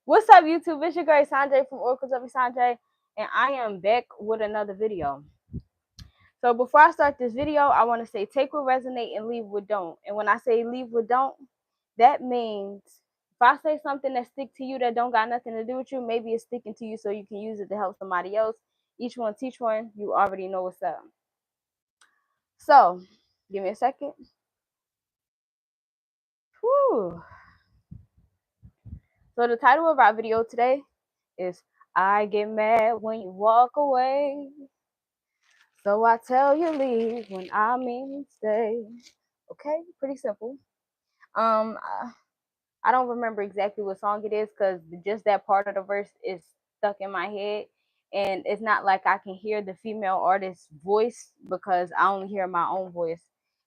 What's up, YouTube? It's your girl Sanjay from Oracles of Sanjay, and I am back with another video. So before I start this video, I want to say take what resonate and leave what don't. And when I say leave what don't, that means if I say something that stick to you that don't got nothing to do with you, maybe it's sticking to you so you can use it to help somebody else. Each one teach one. You already know what's up. So give me a second. Whew. So the title of our video today is I Get Mad When You Walk Away. So I tell you leave when I mean stay. Okay, pretty simple. I don't remember exactly what song it is because just that part of the verse is stuck in my head, and it's not like I can hear the female artist's voice because I only hear my own voice,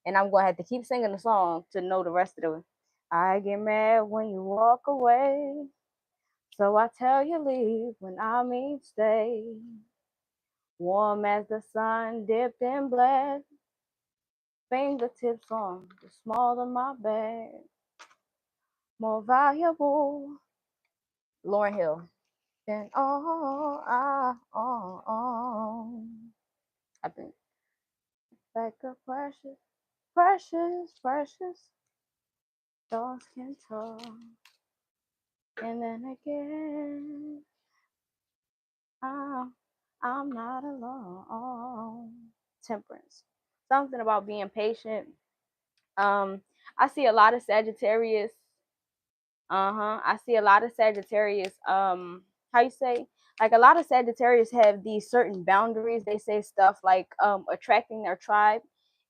and I'm gonna have to keep singing the song to know the rest of it. I get mad when you walk away, so I tell you leave when I mean stay. Warm as the sun dipped in black, fingertips on the small of my bag, more valuable. Lauryn Hill. Than all I own. I think like a precious, precious, precious thoughts can talk. And then again, I'm not alone. Temperance. Something about being patient. I see a lot of Sagittarius. I see a lot of Sagittarius. How you say? Like a lot of Sagittarius have these certain boundaries. They say stuff like attracting their tribe.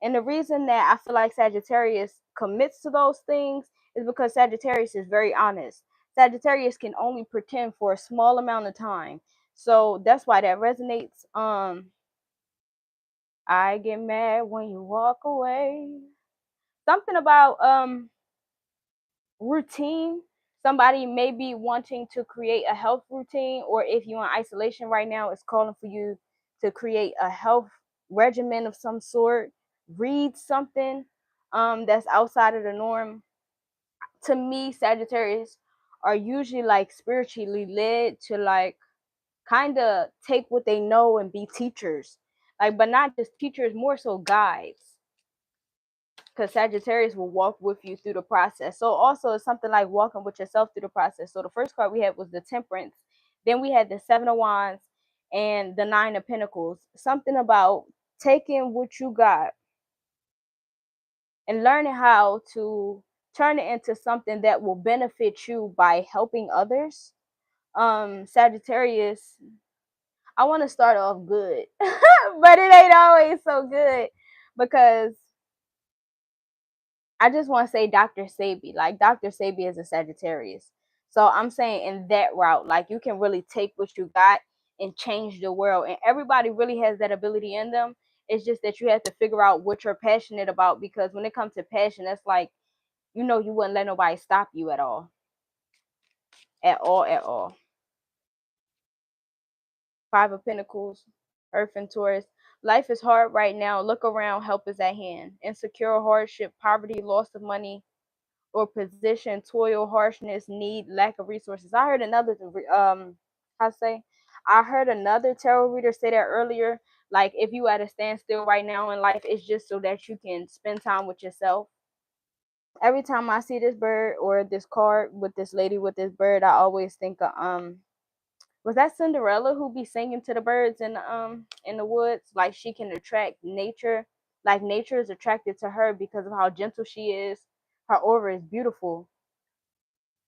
And the reason that I feel like Sagittarius commits to those things is because Sagittarius is very honest. Sagittarius can only pretend for a small amount of time. So that's why that resonates. I get mad when you walk away. Something about routine. Somebody may be wanting to create a health routine, or if you're in isolation right now, it's calling for you to create a health regimen of some sort. Read something that's outside of the norm. To me, Sagittarius are usually like spiritually led to like kind of take what they know and be teachers, like, but not just teachers, more so guides, because Sagittarius will walk with you through the process. So also it's something like walking with yourself through the process. So the first card we had was the Temperance. Then we had the Seven of Wands and the Nine of Pentacles. Something about taking what you got and learning how to turn it into something that will benefit you by helping others. Sagittarius, I want to start off good, but it ain't always so good because I just want to say Dr. Sebi. Like Dr. Sebi is a Sagittarius. So I'm saying in that route, like you can really take what you got and change the world. And everybody really has that ability in them. It's just that you have to figure out what you're passionate about, because when it comes to passion, that's like, you know, you wouldn't let nobody stop you at all. At all, at all. Five of Pentacles, Earth and Taurus. Life is hard right now. Look around, help is at hand. Insecure, hardship, poverty, loss of money or position, toil, harshness, need, lack of resources. I heard another I heard another tarot reader say that earlier. Like if you at a standstill right now in life, it's just so that you can spend time with yourself. Every time I see this bird or this card with this lady with this bird, I always think of was that Cinderella who be singing to the birds in the woods? Like she can attract nature. Like nature is attracted to her because of how gentle she is. Her aura is beautiful.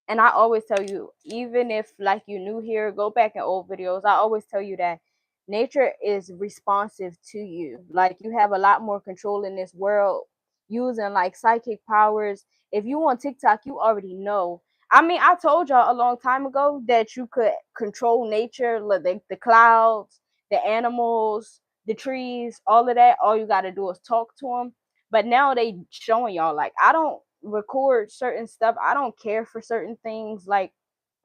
And I always tell you, even if like you new here, go back in old videos. I always tell you that nature is responsive to you. Like you have a lot more control in this world using like psychic powers. If you on TikTok, you already know. I mean, I told y'all a long time ago that you could control nature, like the clouds, the animals, the trees, all of that. All you got to do is talk to them. But now they showing y'all like I don't record certain stuff. I don't care for certain things, like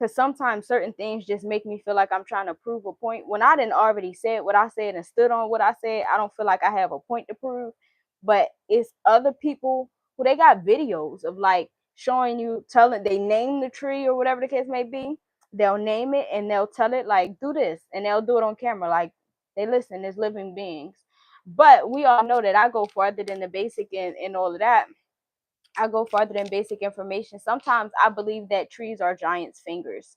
because sometimes certain things just make me feel like I'm trying to prove a point when I didn't already said what I said and stood on what I said. I don't feel like I have a point to prove. But it's other people who they got videos of like showing you, telling they name the tree or whatever the case may be, They'll name it and they'll tell it like, do this, and they'll do it on camera. Like, they listen as living beings. But we all know that I go farther than the basic and all of that. I go farther than basic information. Sometimes I believe that trees are giants' fingers.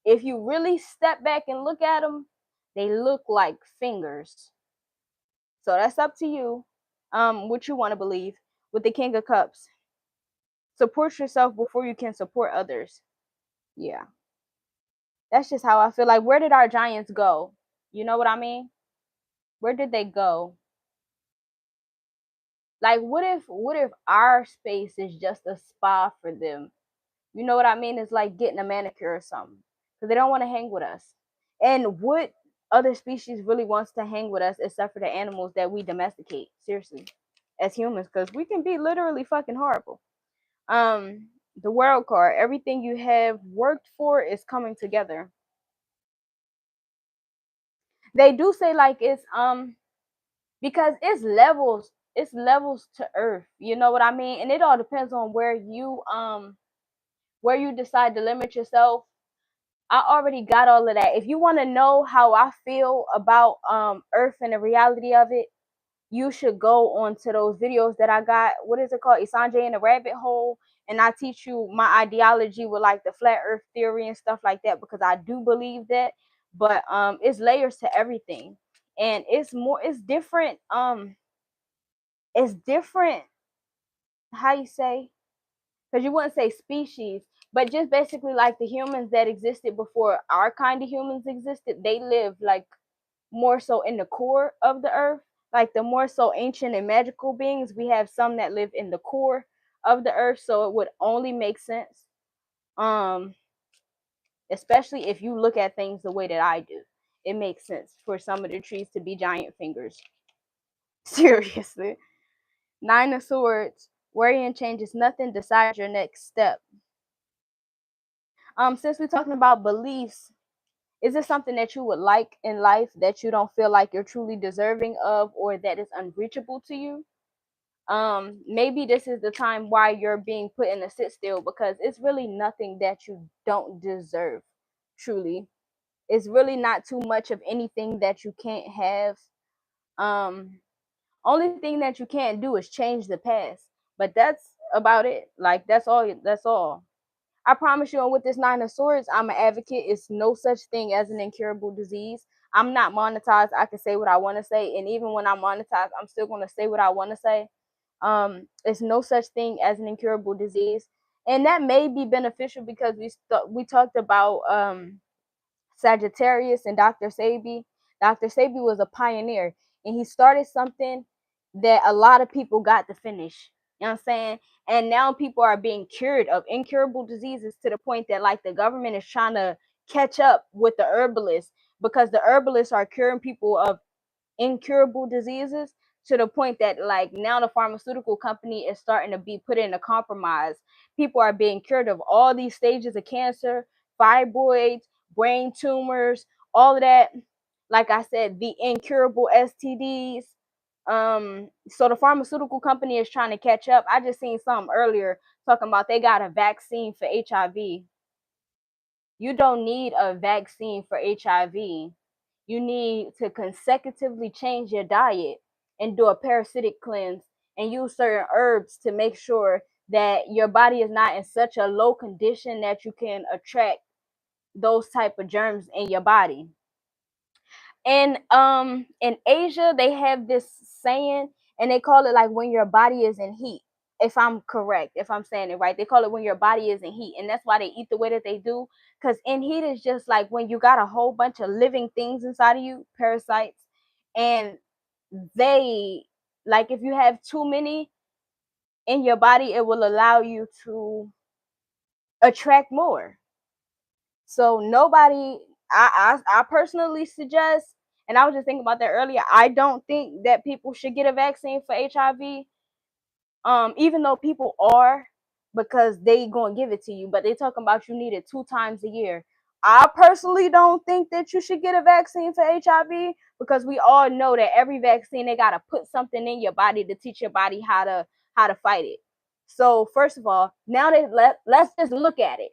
If you really step back and look at them, they look like fingers. So that's up to you, what you want to believe. With the King of Cups, support yourself before you can support others. Yeah, that's just how I feel. Like, where did our giants go? You know what I mean? Where did they go? Like, what if our space is just a spa for them? You know what I mean? It's like getting a manicure or something, because they don't want to hang with us. And what other species really wants to hang with us except for the animals that we domesticate? Seriously, as humans, because we can be literally fucking horrible. The world card, everything you have worked for is coming together. They do say like it's because it's levels to earth, you know what I mean? And it all depends on where you decide to limit yourself. I already got all of that. If you want to know how I feel about earth and the reality of it, you should go on to those videos that I got. What is it called? Isanjay in the Rabbit Hole. And I teach you my ideology with like the flat earth theory and stuff like that, because I do believe that. But it's layers to everything. And it's different. It's different, how you say, because you wouldn't say species, but just basically like the humans that existed before our kind of humans existed, they live like more so in the core of the earth. Like the more so ancient and magical beings, we have some that live in the core of the earth, so it would only make sense. Um, especially if you look at things the way that I do. It makes sense for some of the trees to be giant fingers. Seriously. Nine of Swords, worrying changes nothing, decide your next step. Since we're talking about beliefs, is this something that you would like in life that you don't feel like you're truly deserving of, or that is unreachable to you? Maybe this is the time why you're being put in a sit still, because it's really nothing that you don't deserve. Truly, it's really not too much of anything that you can't have. Um, only thing that you can't do is change the past, but that's about it. Like, that's all. That's all. I promise you, and with this Nine of Swords, I'm an advocate. It's no such thing as an incurable disease. I'm not monetized. I can say what I want to say, and even when I'm monetized, I'm still going to say what I want to say. It's no such thing as an incurable disease, and that may be beneficial because we talked about Sagittarius and Dr. Sebi. Dr. Sebi was a pioneer, and he started something that a lot of people got to finish. You know what I'm saying? And now people are being cured of incurable diseases to the point that like the government is trying to catch up with the herbalists, because the herbalists are curing people of incurable diseases to the point that like now the pharmaceutical company is starting to be put in a compromise. People are being cured of all these stages of cancer, fibroids, brain tumors, all of that. Like I said, the incurable STDs. So the pharmaceutical company is trying to catch up. I just seen something earlier talking about they got a vaccine for HIV. You don't need a vaccine for HIV. You need to consecutively change your diet and do a parasitic cleanse and use certain herbs to make sure that your body is not in such a low condition that you can attract those type of germs in your body. And in Asia they have this saying, and they call it like when your body is in heat. If I'm correct, if I'm saying it right, they call it when your body is in heat, and that's why they eat the way that they do. Because in heat is just like when you got a whole bunch of living things inside of you, parasites, and they, like, if you have too many in your body, it will allow you to attract more. So nobody, I personally suggest, and I was just thinking about that earlier. I don't think that people should get a vaccine for HIV. Even though people are, because they gonna give it to you, but they talking about you need it 2 times a year. I personally don't think that you should get a vaccine for HIV, because we all know that every vaccine they gotta put something in your body to teach your body how to fight it. So first of all, now let's just look at it.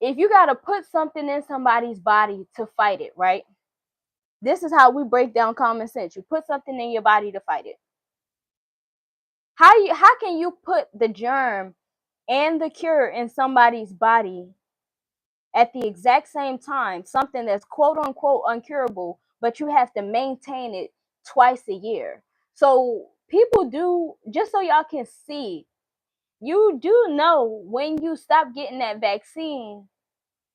if you got to put something in somebody's body to fight it, right? This is how we break down common sense. You put something in your body to fight it. How can you put the germ and the cure in somebody's body at the exact same time, something that's quote unquote uncurable, but you have to maintain it twice a year? So people do, just so y'all can see, you do know when you stop getting that vaccine,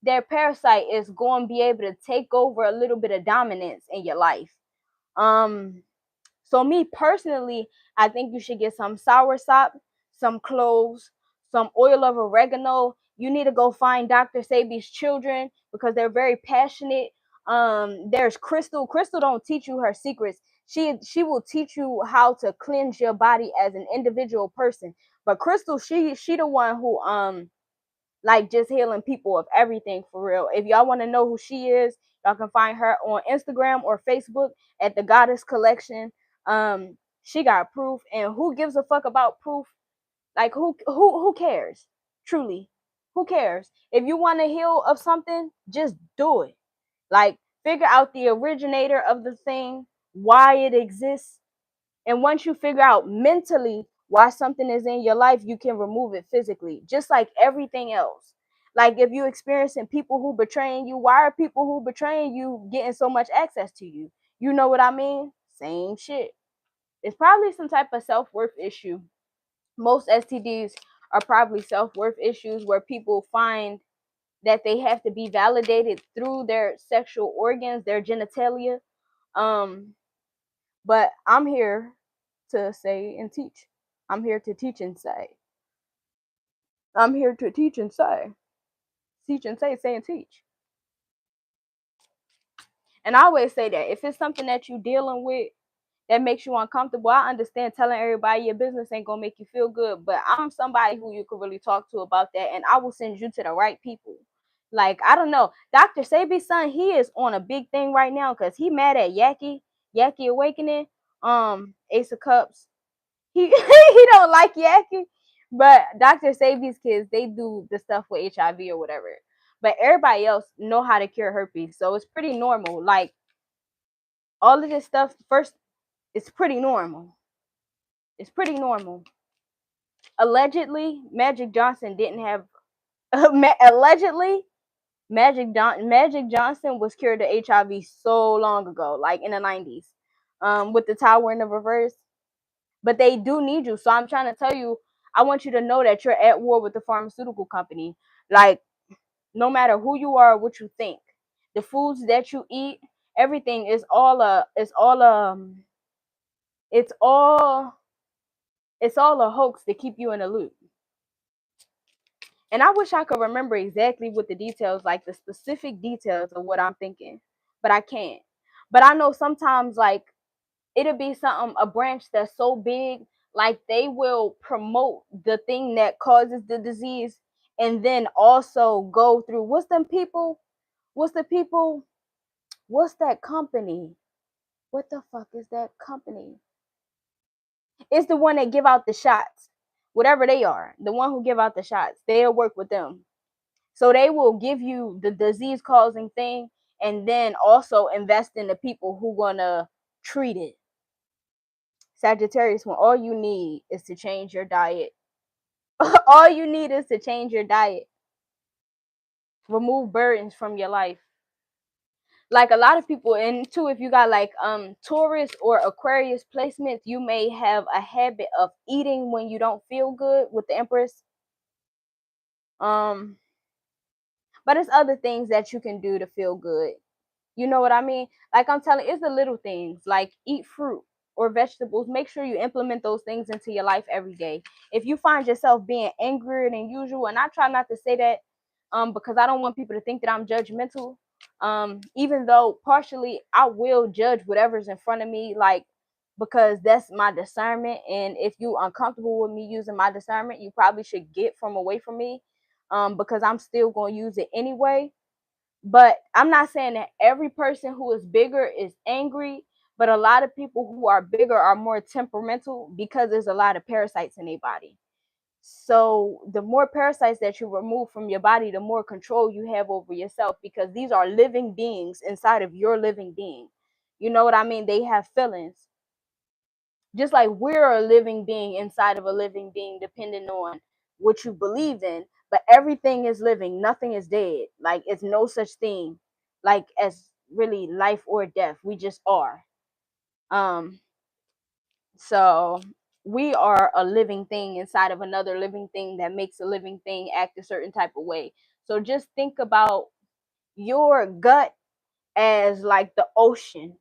their parasite is going to be able to take over a little bit of dominance in your life. So me personally, I think you should get some soursop, some cloves, some oil of oregano. You need to go find Dr. Sebi's children because they're very passionate. There's Crystal. Crystal don't teach you her secrets. She will teach you how to cleanse your body as an individual person. But Crystal, she the one who like just healing people of everything for real. If y'all want to know who she is, y'all can find her on Instagram or Facebook at the Goddess Collection. She got proof, and who gives a fuck about proof? Like who cares? Truly, who cares? If you want to heal of something, just do it. Like figure out the originator of the thing, why it exists, and once you figure out mentally why something is in your life, you can remove it physically, just like everything else. Like if you're experiencing people who betraying you, why are people who betraying you getting so much access to you? You know what I mean? Same shit. It's probably some type of self-worth issue. Most STDs are probably self-worth issues where people find that they have to be validated through their sexual organs, their genitalia. Um, but I'm here to say and teach. I'm here to teach and say. I'm here to teach and say. Teach and say and teach. And I always say that if it's something that you're dealing with that makes you uncomfortable, I understand telling everybody your business ain't gonna make you feel good, but I'm somebody who you could really talk to about that, and I will send you to the right people. Like, I don't know, Dr. Sebi's son, he is on a big thing right now because he mad at Yaki Awakening, Ace of Cups. He he don't like Yaki, but Dr. Sebi's kids, they do the stuff with HIV or whatever. But everybody else know how to cure herpes, so it's pretty normal. Like all of this stuff, first, it's pretty normal. It's pretty normal. Allegedly, Magic Johnson didn't have. Allegedly, Magic Johnson was cured of HIV so long ago, like in the 90s, with the tower in the reverse. But they do need you. So I'm trying to tell you, I want you to know that you're at war with the pharmaceutical company. Like, no matter who you are, or what you think, the foods that you eat, everything is all it's all it's all a hoax to keep you in a loop. And I wish I could remember exactly what the details, like the specific details of what I'm thinking, but I can't. But I know sometimes, like, it'll be something, a branch that's so big, like they will promote the thing that causes the disease and then also go through what's the people, what's that company? What the fuck is that company? It's the one that give out the shots, whatever they are, the one who give out the shots. They'll work with them. So they will give you the disease causing thing and then also invest in the people who gonna treat it. Sagittarius, when all you need is to change your diet. All you need is to change your diet. Remove burdens from your life. Like a lot of people, and too, if you got like Taurus or Aquarius placements, you may have a habit of eating when you don't feel good with the Empress. Um, but it's other things that you can do to feel good. You know what I mean? Like I'm telling, it's the little things, like eat fruit or vegetables. Make sure you implement those things into your life every day. If you find yourself being angrier than usual, and I try not to say that because I don't want people to think that I'm judgmental. Even though partially I will judge whatever's in front of me, like because that's my discernment. And if you uncomfortable with me using my discernment, you probably should get from away from me. Because I'm still going to use it anyway. But I'm not saying that every person who is bigger is angry, but a lot of people who are bigger are more temperamental because there's a lot of parasites in their body. So the more parasites that you remove from your body, the more control you have over yourself, because these are living beings inside of your living being. You know what I mean? They have feelings. Just like we're a living being inside of a living being, depending on what you believe in. But everything is living, nothing is dead. Like, it's no such thing like as really life or death. We just are. Um, so we are a living thing inside of another living thing that makes a living thing act a certain type of way. So just think about your gut as like the ocean.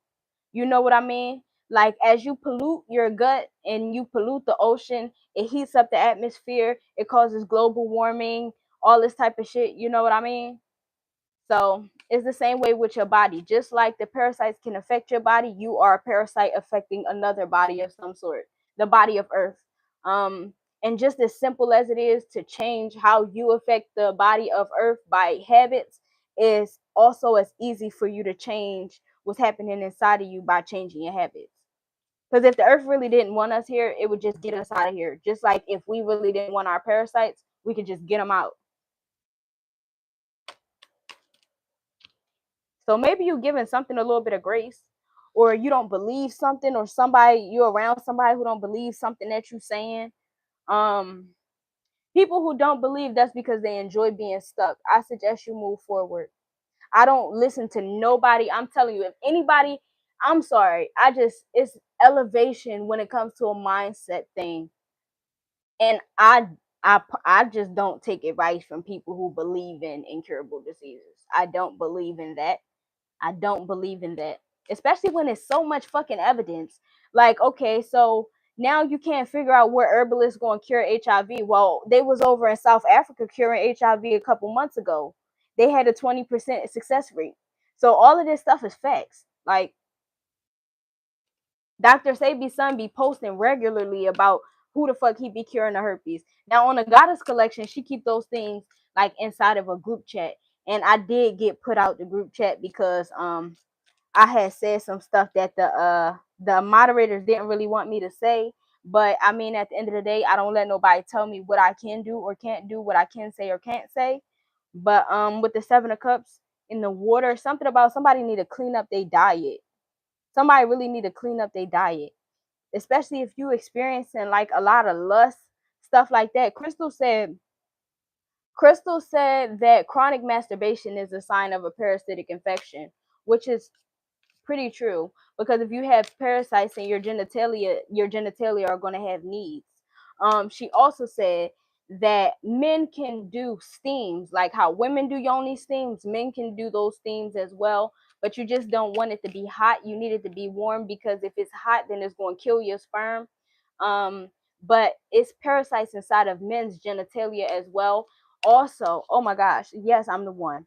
You know what I mean? Like, as you pollute your gut and you pollute the ocean, it heats up the atmosphere, it causes global warming, all this type of shit. You know what I mean? So it's the same way with your body. Just like the parasites can affect your body, you are a parasite affecting another body of some sort, the body of Earth. Um, and just as simple as it is to change how you affect the body of Earth by habits, is also as easy for you to change what's happening inside of you by changing your habits. Because if the Earth really didn't want us here, it would just get us out of here. Just like if we really didn't want our parasites, we could just get them out. So maybe you're giving something a little bit of grace, or you don't believe something, or somebody, you're around somebody who don't believe something that you're saying. Um, People who don't believe, that's because they enjoy being stuck. I suggest you move forward. I don't listen to nobody. I'm telling you, if anybody, I'm sorry. It's elevation when it comes to a mindset thing, and I just don't take advice from people who believe in incurable diseases. I don't believe in that. I don't believe in that, especially when it's so much fucking evidence. Like, okay, so now you can't figure out where herbalists going to cure HIV. Well, they was over in South Africa curing HIV a couple months ago. They had a 20% success rate. So all of this stuff is facts. Like, Dr. Sabi's son be posting regularly about who the fuck he be curing the herpes. Now on the Goddess collection, she keep those things like inside of a group chat. And I did get put out the group chat because I had said some stuff that the moderators didn't really want me to say. But I mean, at the end of the day, I don't let nobody tell me what I can do or can't do, what I can say or can't say. But with the Seven of Cups in the water, something about somebody need to clean up their diet. Somebody really need to clean up their diet, especially if you experiencing like a lot of lust, stuff like that. Crystal said that chronic masturbation is a sign of a parasitic infection, which is pretty true, because if you have parasites in your genitalia are going to have needs. She also said that men can do steams, like how women do yoni steams. Men can do those steams as well, but you just don't want it to be hot. You need it to be warm, because if it's hot, then it's going to kill your sperm. um but it's parasites inside of men's genitalia as well. Also, oh my gosh, yes, I'm the one.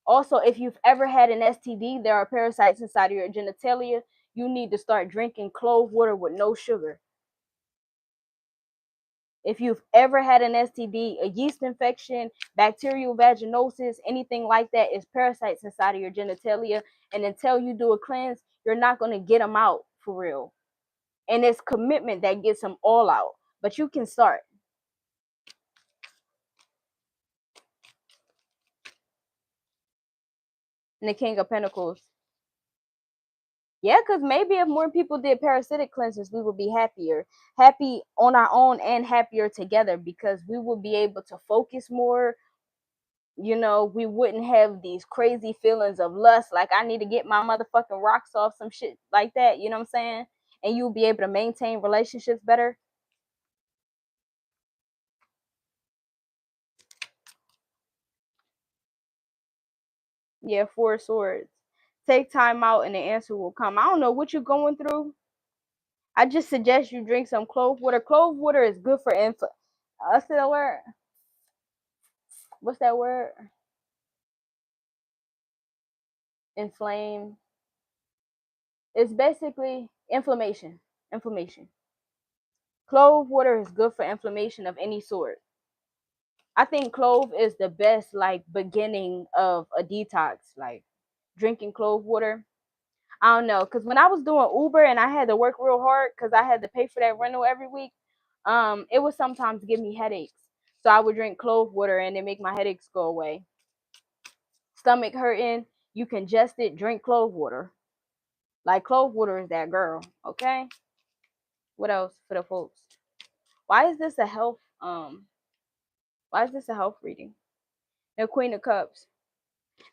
Also, if you've ever had an STD, there are parasites inside of your genitalia. You need to start drinking clove water with no sugar. If you've ever had an STD, a yeast infection, bacterial vaginosis, anything like that, is parasites inside of your genitalia. And until you do a cleanse, you're not going to get them out for real. And it's commitment that gets them all out. But you can start. And the King of Pentacles. Yeah, because maybe if more people did parasitic cleanses, we would be happier. Happy on our own and happier together, because we would be able to focus more. We wouldn't have these crazy feelings of lust, like I need to get my motherfucking rocks off, some shit like that. You know what I'm saying? And you'll be able to maintain relationships better. Yeah, Four of Swords. Take time out and the answer will come. I don't know what you're going through. I just suggest you drink some clove water. Clove water is good for I said that word. What's that word? Inflame. It's basically inflammation. Inflammation. Clove water is good for inflammation of any sort. I think clove is the best like beginning of a detox, like drinking clove water. I don't know, because when I was doing Uber and I had to work real hard because I had to pay for that rental every week, it would sometimes give me headaches. So I would drink clove water and it make my headaches go away. Stomach hurting, you congested, drink clove water. Like clove water is that girl, okay? What else for the folks? Why is this a health why is this a health reading? The Queen of Cups.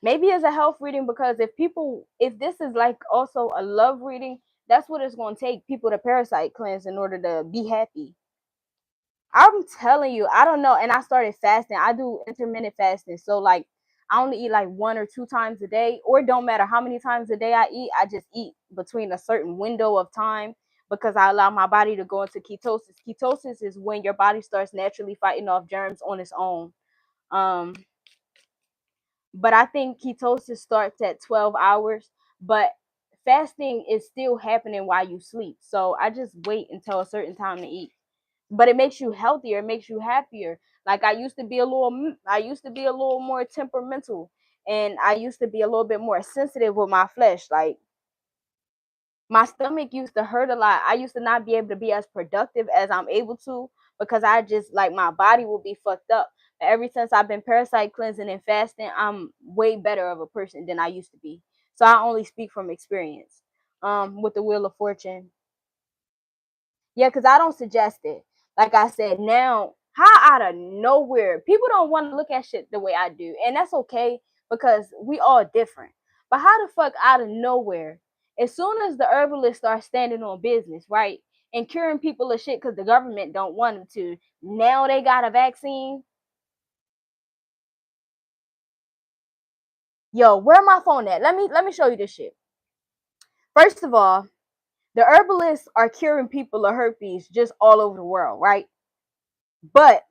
Maybe it's a health reading because if this is like also a love reading, that's what it's going to take people to parasite cleanse in order to be happy. I'm telling you, I don't know. And I started fasting. I do intermittent fasting. So like I only eat like 1 or 2 times a day, or it don't matter how many times a day I eat. I just eat between a certain window of time because I allow my body to go into ketosis. Ketosis is when your body starts naturally fighting off germs on its own. Um, but I think ketosis starts at 12 hours, but fasting is still happening while you sleep. So I just wait until a certain time to eat. But it makes you healthier, it makes you happier. Like I used to be a little more temperamental, and I used to be a little bit more sensitive with my flesh. Like my stomach used to hurt a lot. I used to not be able to be as productive as I'm able to because I just like my body will be fucked up. But ever since I've been parasite cleansing and fasting, I'm way better of a person than I used to be. So I only speak from experience. With the Wheel of Fortune. Yeah, because I don't suggest it. Like I said, now, how out of nowhere, people don't want to look at shit the way I do. And that's okay because we all different. But how the fuck out of nowhere, as soon as the herbalists start standing on business, right? And curing people of shit because the government don't want them to, now they got a vaccine. Yo, where my phone at? Let me show you this shit. First of all, the herbalists are curing people of herpes just all over the world, right? But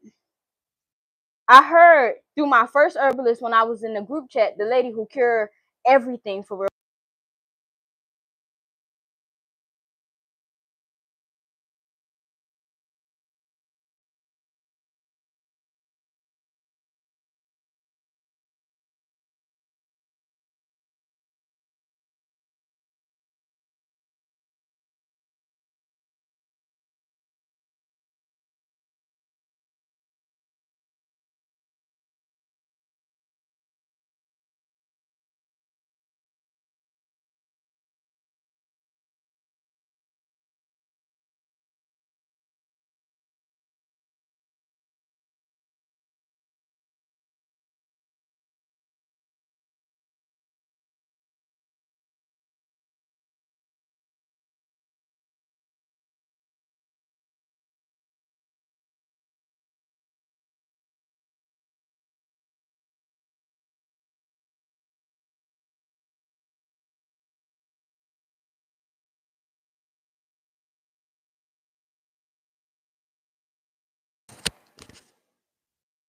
I heard through my first herbalist when I was in the group chat, the lady who cured everything for real.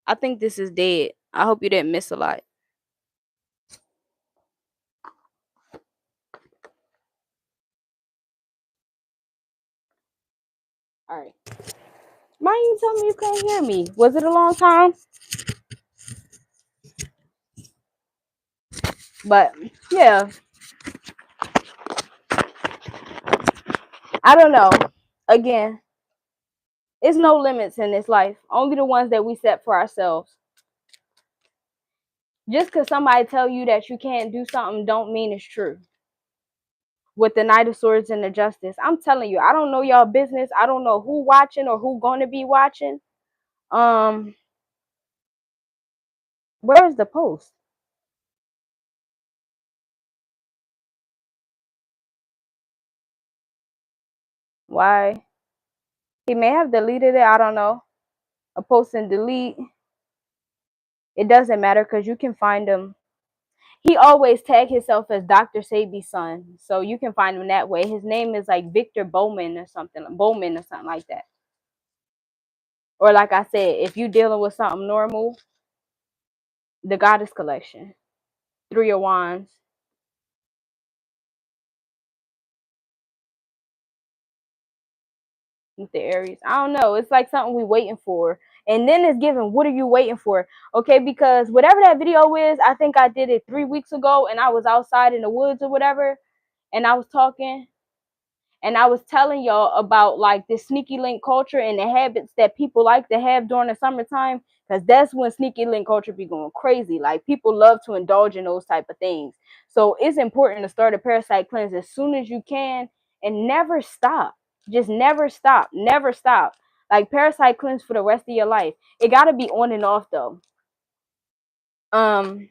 I think this is dead. I hope you didn't miss a lot. All right. Why you tell me you can't hear me? Was it a long time? But yeah, I don't know. Again, it's no limits in this life. Only the ones that we set for ourselves. Just because somebody tell you that you can't do something don't mean it's true. With the Knight of Swords and the Justice, I'm telling you, I don't know y'all business. I don't know who watching or who going to be watching. Um, where's the post? Why? He may have deleted it. I don't know. A post and delete. It doesn't matter because you can find him. He always tag himself as Dr. Sabi's son. So you can find him that way. His name is like Victor Bowman or something. Bowman or something like that. Or like I said, if you dealing with something normal, the Goddess Collection. 3 of Wands. With the Aries. I don't know. It's like something we waiting for. And then it's given, what are you waiting for? Okay, because whatever that video is, I think I did it 3 weeks ago and I was outside in the woods or whatever, and I was talking. And I was telling y'all about like this sneaky link culture and the habits that people like to have during the summertime, because that's when sneaky link culture be going crazy. Like people love to indulge in those type of things. So it's important to start a parasite cleanse as soon as you can and never stop. Just never stop. Never stop. Like parasite cleanse for the rest of your life. It got to be on and off though. Um,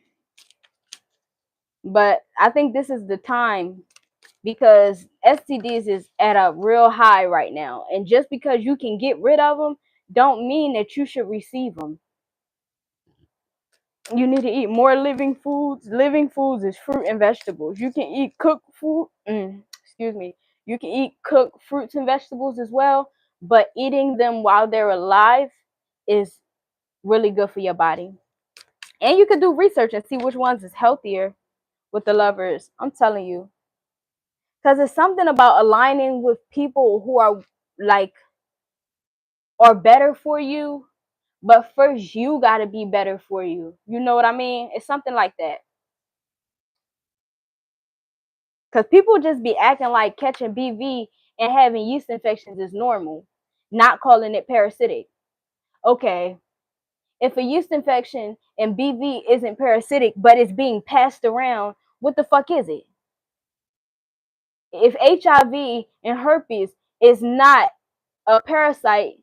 but I think this is the time, because STDs is at a real high right now. And just because you can get rid of them don't mean that you should receive them. You need to eat more living foods. Living foods is fruit and vegetables. You can eat cooked food. Excuse me. You can eat cooked fruits and vegetables as well, but eating them while they're alive is really good for your body. And you can do research and see which ones is healthier with the lovers. I'm telling you. Because it's something about aligning with people who are like, are better for you. But first, you got to be better for you. You know what I mean? It's something like that. Because people just be acting like catching BV and having yeast infections is normal, not calling it parasitic. Okay, if a yeast infection and BV isn't parasitic, but it's being passed around, what the fuck is it? If HIV and herpes is not a parasite,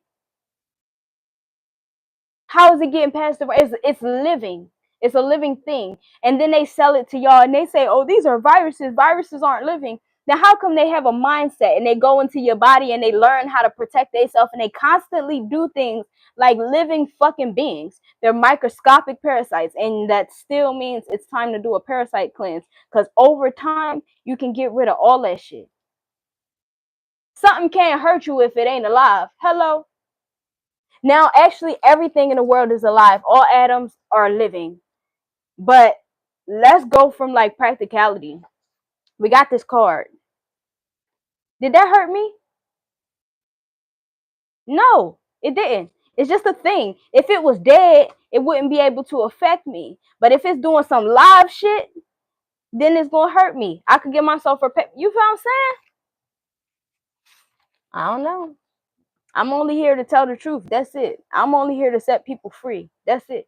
how is it getting passed around? It's living. It's a living thing. And then they sell it to y'all and they say, oh, these are viruses. Viruses aren't living. Now, how come they have a mindset and they go into your body and they learn how to protect themselves and they constantly do things like living fucking beings? They're microscopic parasites. And that still means it's time to do a parasite cleanse, because over time, you can get rid of all that shit. Something can't hurt you if it ain't alive. Hello? Now, actually, everything in the world is alive. All atoms are living. But let's go from like practicality. We got this card. Did that hurt me? No, it didn't. It's just a thing. If it was dead, it wouldn't be able to affect me. But if it's doing some live shit, then it's gonna hurt me. I could get myself a pet. You feel what I'm saying? I don't know. I'm only here to tell the truth. That's it. I'm only here to set people free. That's it.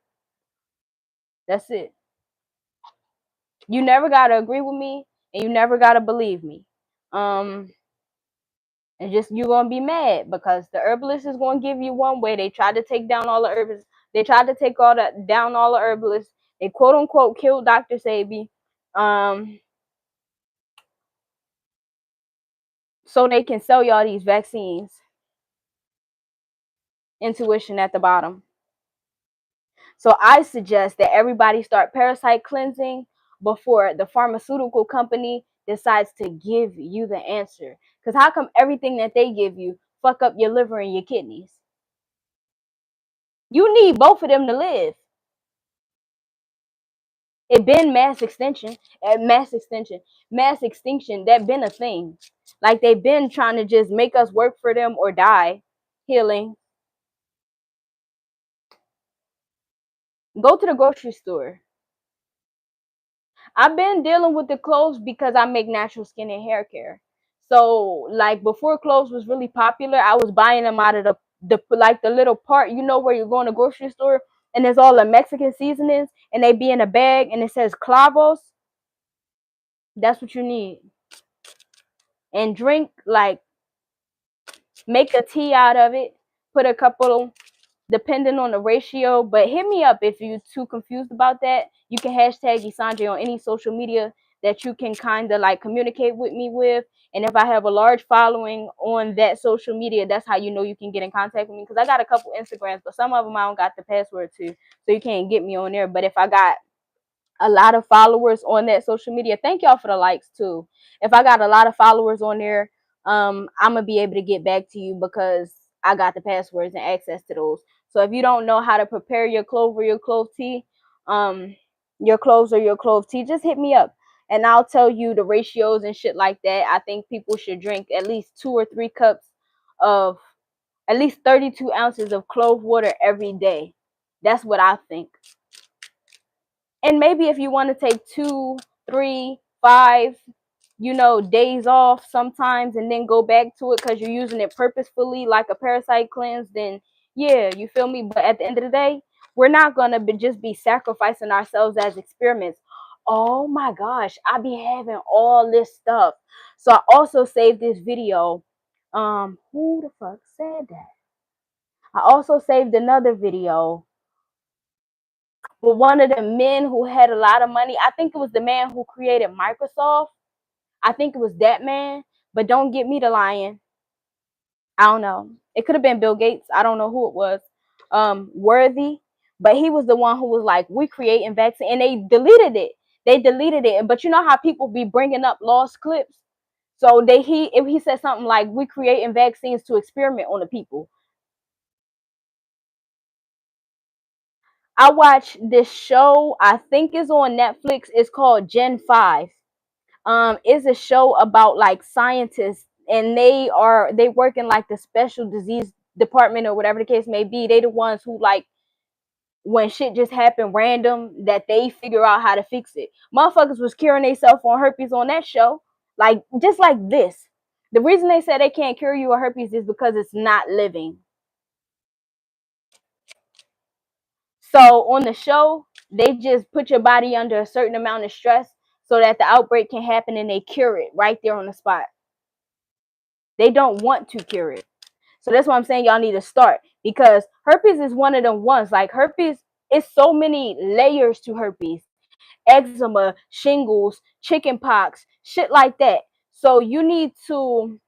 That's it. You never gotta agree with me, and you never gotta believe me. Um, and just you're gonna be mad because the herbalist is gonna give you one way. They tried to take down all the herbalists. They tried to take down all the herbalists. They quote unquote killed Dr. Sebi, so they can sell y'all these vaccines. Intuition at the bottom. So I suggest that everybody start parasite cleansing before the pharmaceutical company decides to give you the answer. Because how come everything that they give you fuck up your liver and your kidneys? You need both of them to live. It been mass extinction. That been a thing. Like they've been trying to just make us work for them or die. Healing. Go to the grocery store. I've been dealing with the cloves because I make natural skin and hair care. So like before cloves was really popular, I was buying them out of the like the little part, you know, where you go in the grocery store and there's all the Mexican seasonings and they be in a bag and it says clavos. That's what you need. And drink, like, make a tea out of it. Put a couple, depending on the ratio. But hit me up if you're too confused about that. You can hashtag Isandre on any social media that you can kind of like communicate with me with. And if I have a large following on that social media, that's how you know you can get in contact with me. Because I got a couple Instagrams, but some of them I don't got the password to. So you can't get me on there. But if I got a lot of followers on that social media, thank y'all for the likes too. If I got a lot of followers on there, I'm gonna be able to get back to you because I got the passwords and access to those. So if you don't know how to prepare your clove or your clove tea, your cloves or your clove tea, just hit me up and I'll tell you the ratios and shit like that. I think people should drink at least 2 or 3 cups of at least 32 ounces of clove water every day. That's what I think. And maybe if you want to take 2, 3, 5, days off sometimes and then go back to it because you're using it purposefully like a parasite cleanse, then yeah, you feel me? But at the end of the day, we're not gonna just be sacrificing ourselves as experiments. Oh my gosh, I be having all this stuff. So I also saved this video. Who the fuck said that? I also saved another video with one of the men who had a lot of money. I think it was the man who created Microsoft. I think it was that man, but don't get me to lying. I don't know. It could have been Bill Gates. I don't know who it was. Worthy, but he was the one who was like, "We creating vaccine," and they deleted it. They deleted it. But you know how people be bringing up lost clips. So if he said something like, "We creating vaccines to experiment on the people." I watched this show. I think it's on Netflix. It's called Gen 5. It's a show about like scientists, and they work in like the special disease department or whatever the case may be. They the ones who, like, when shit just happen random, that they figure out how to fix it. Motherfuckers was curing themselves on herpes on that show, like just like this. The reason they said they can't cure you of herpes is because it's not living. So on the show, they just put your body under a certain amount of stress so that the outbreak can happen, and they cure it right there on the spot. They don't want to cure it. So that's why I'm saying y'all need to start, because herpes is one of them ones. Like herpes, it's so many layers to herpes. Eczema, shingles, chicken pox, shit like that. So you need to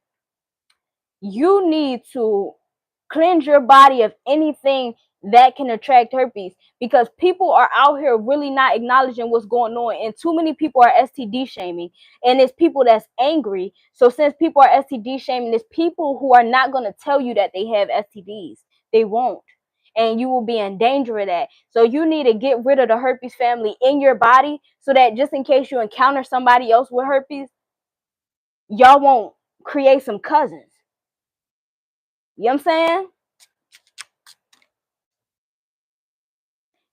cleanse your body of anything that can attract herpes, because people are out here really not acknowledging what's going on, and too many people are STD shaming, and it's people that's angry. So since people are STD shaming, there's people who are not going to tell you that they have STDs. They won't, and you will be in danger of that. So you need to get rid of the herpes family in your body, so that just in case you encounter somebody else with herpes, y'all won't create some cousins. You know what I'm saying?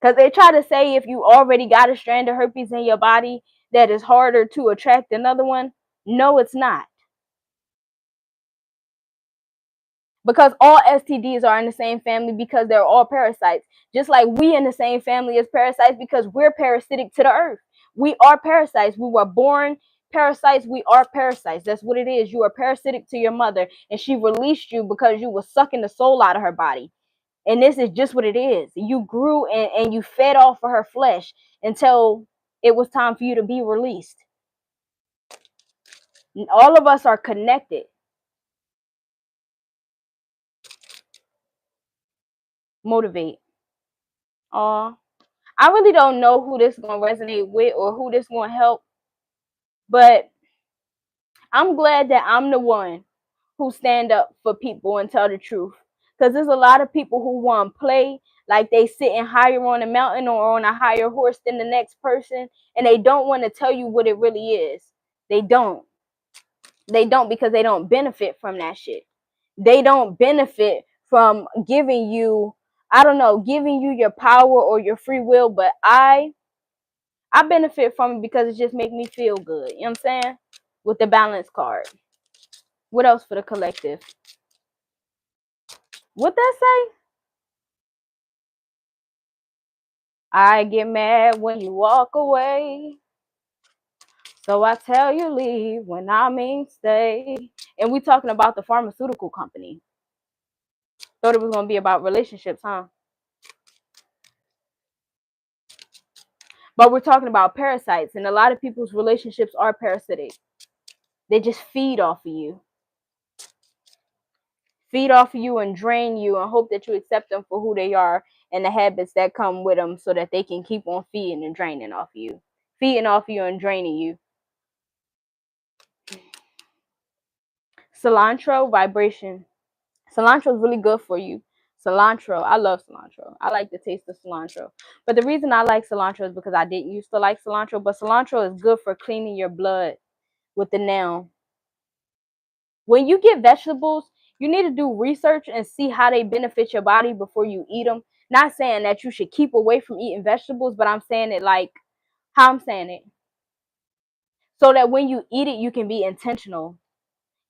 Because they try to say if you already got a strand of herpes in your body, that it's harder to attract another one. No, it's not. Because all STDs are in the same family, because they're all parasites. Just like we in the same family as parasites, because we're parasitic to the earth. We are parasites. We were born parasites. We are parasites. That's what it is. You are parasitic to your mother, and she released you because you were sucking the soul out of her body. And this is just what it is. You grew and you fed off of her flesh until it was time for you to be released. All of us are connected. Motivate. I really don't know who this is going to resonate with or who this going to help, but I'm glad that I'm the one who stand up for people and tell the truth. Because there's a lot of people who want to play like they sitting higher on a mountain or on a higher horse than the next person, and they don't want to tell you what it really is. They don't. They don't, because they don't benefit from that shit. They don't benefit from giving you, I don't know, giving you your power or your free will, but I benefit from it because it just make me feel good. You know what I'm saying? With the balance card. What else for the collective? What that say? I get mad when you walk away. So I tell you leave when I mean stay. And we talking about the pharmaceutical company. Thought it was going to be about relationships, huh? But we're talking about parasites, and a lot of people's relationships are parasitic. They just feed off of you. Feed off of you and drain you, and hope that you accept them for who they are and the habits that come with them, so that they can keep on feeding and draining off of you. Feeding off of you and draining you. Cilantro vibration. Cilantro is really good for you. Cilantro, I love cilantro. I like the taste of cilantro. But the reason I like cilantro is because I didn't used to like cilantro, but cilantro is good for cleaning your blood with the nail. When you get vegetables, you need to do research and see how they benefit your body before you eat them. Not saying that you should keep away from eating vegetables, but I'm saying it like how I'm saying it. so that when you eat it, you can be intentional.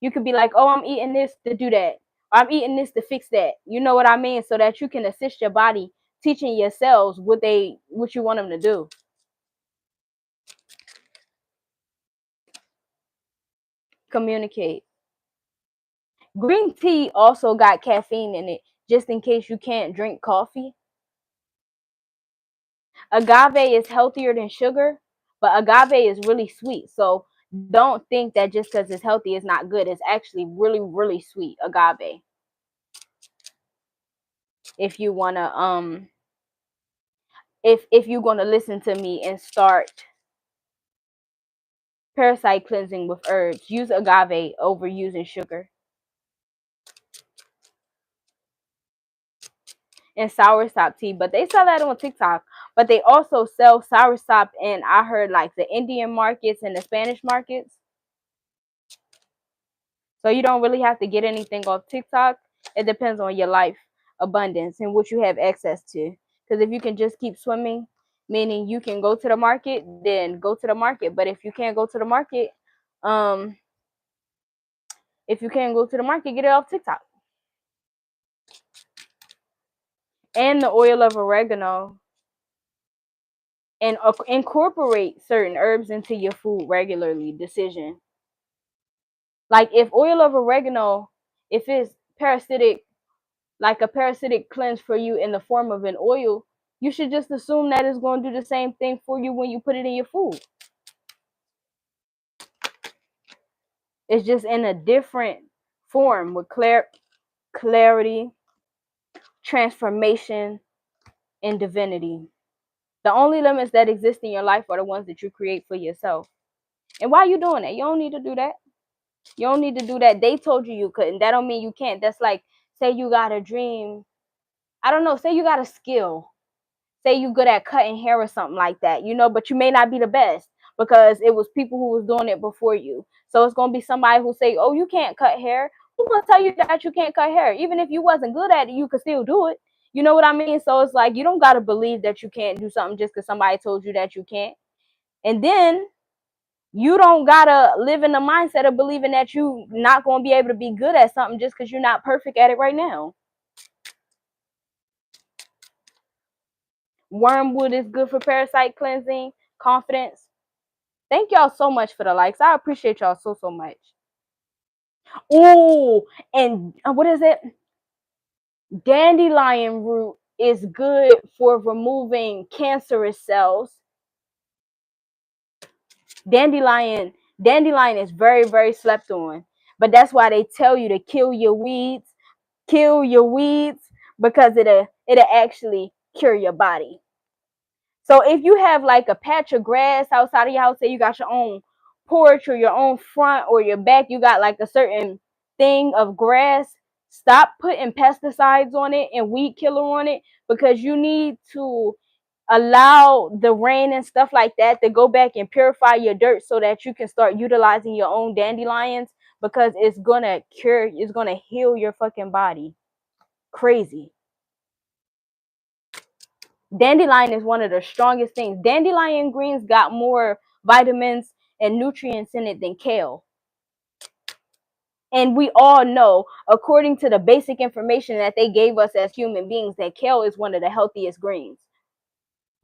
You could be like, oh, I'm eating this to do that. Or I'm eating this to fix that. You know what I mean? So that you can assist your body, teaching your cells what you want them to do. Communicate. Green tea also got caffeine in it, just in case you can't drink coffee. Agave is healthier than sugar, but agave is really sweet. So don't think that just because it's healthy, it's not good. It's actually really, really sweet, agave. If you wanna if you're gonna listen to me and start parasite cleansing with herbs, use agave over using sugar. And soursop tea, but they sell that on TikTok. But they also sell soursop in, I heard, like the Indian markets and the Spanish markets. So you don't really have to get anything off TikTok. It depends on your life abundance and what you have access to. Because if you can just keep swimming, meaning you can go to the market, then go to the market. But if you can't go to the market, um, get it off TikTok. And the oil of oregano, and incorporate certain herbs into your food regularly. Decision. Like if oil of oregano, if it's parasitic, like a parasitic cleanse for you in the form of an oil, you should just assume that it's going to do the same thing for you when you put it in your food. It's just in a different form with clarity, transformation, and divinity. The only limits that exist in your life are the ones that you create for yourself. And why are you doing that? You don't need to do that. You don't need to do that. They told you couldn't. That don't mean you can't. That's like, say you got a dream. I don't know. Say you got a skill. Say you good at cutting hair or something like that, but you may not be the best because it was people who was doing it before you. So it's going to be somebody who say, oh, you can't cut hair. Who's going to tell you that you can't cut hair? Even if you wasn't good at it, you could still do it. You know what I mean? So it's like, you don't got to believe that you can't do something just because somebody told you that you can't. And then you don't gotta live in the mindset of believing that you not gonna be able to be good at something just because you're not perfect at it right now. Wormwood is good for parasite cleansing, confidence. Thank y'all so much for the likes. I appreciate y'all so much. Oh, and what is it? Dandelion root is good for removing cancerous cells. Dandelion is very, very slept on. But that's why they tell you to kill your weeds because it'll actually cure your body. So if you have like a patch of grass outside of your house, say you got your own porch or your own front or your back, you got like a certain thing of grass, stop putting pesticides on it and weed killer on it, because you need to allow the rain and stuff like that to go back and purify your dirt so that you can start utilizing your own dandelions, because it's gonna heal your fucking body. Crazy. Dandelion is one of the strongest things. Dandelion greens got more vitamins and nutrients in it than kale. And we all know, according to the basic information that they gave us as human beings, that kale is one of the healthiest greens.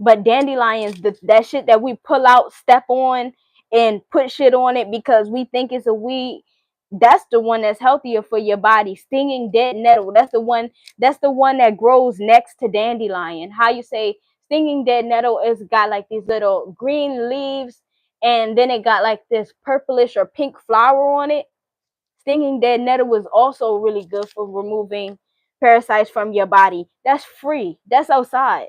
But dandelions, that shit that we pull out, step on, and put shit on it because we think it's a weed, that's the one that's healthier for your body. Stinging dead nettle, that's the one that grows next to dandelion. How you say stinging dead nettle is got like these little green leaves, and then it got like this purplish or pink flower on it. Stinging dead nettle was also really good for removing parasites from your body. That's free. That's outside.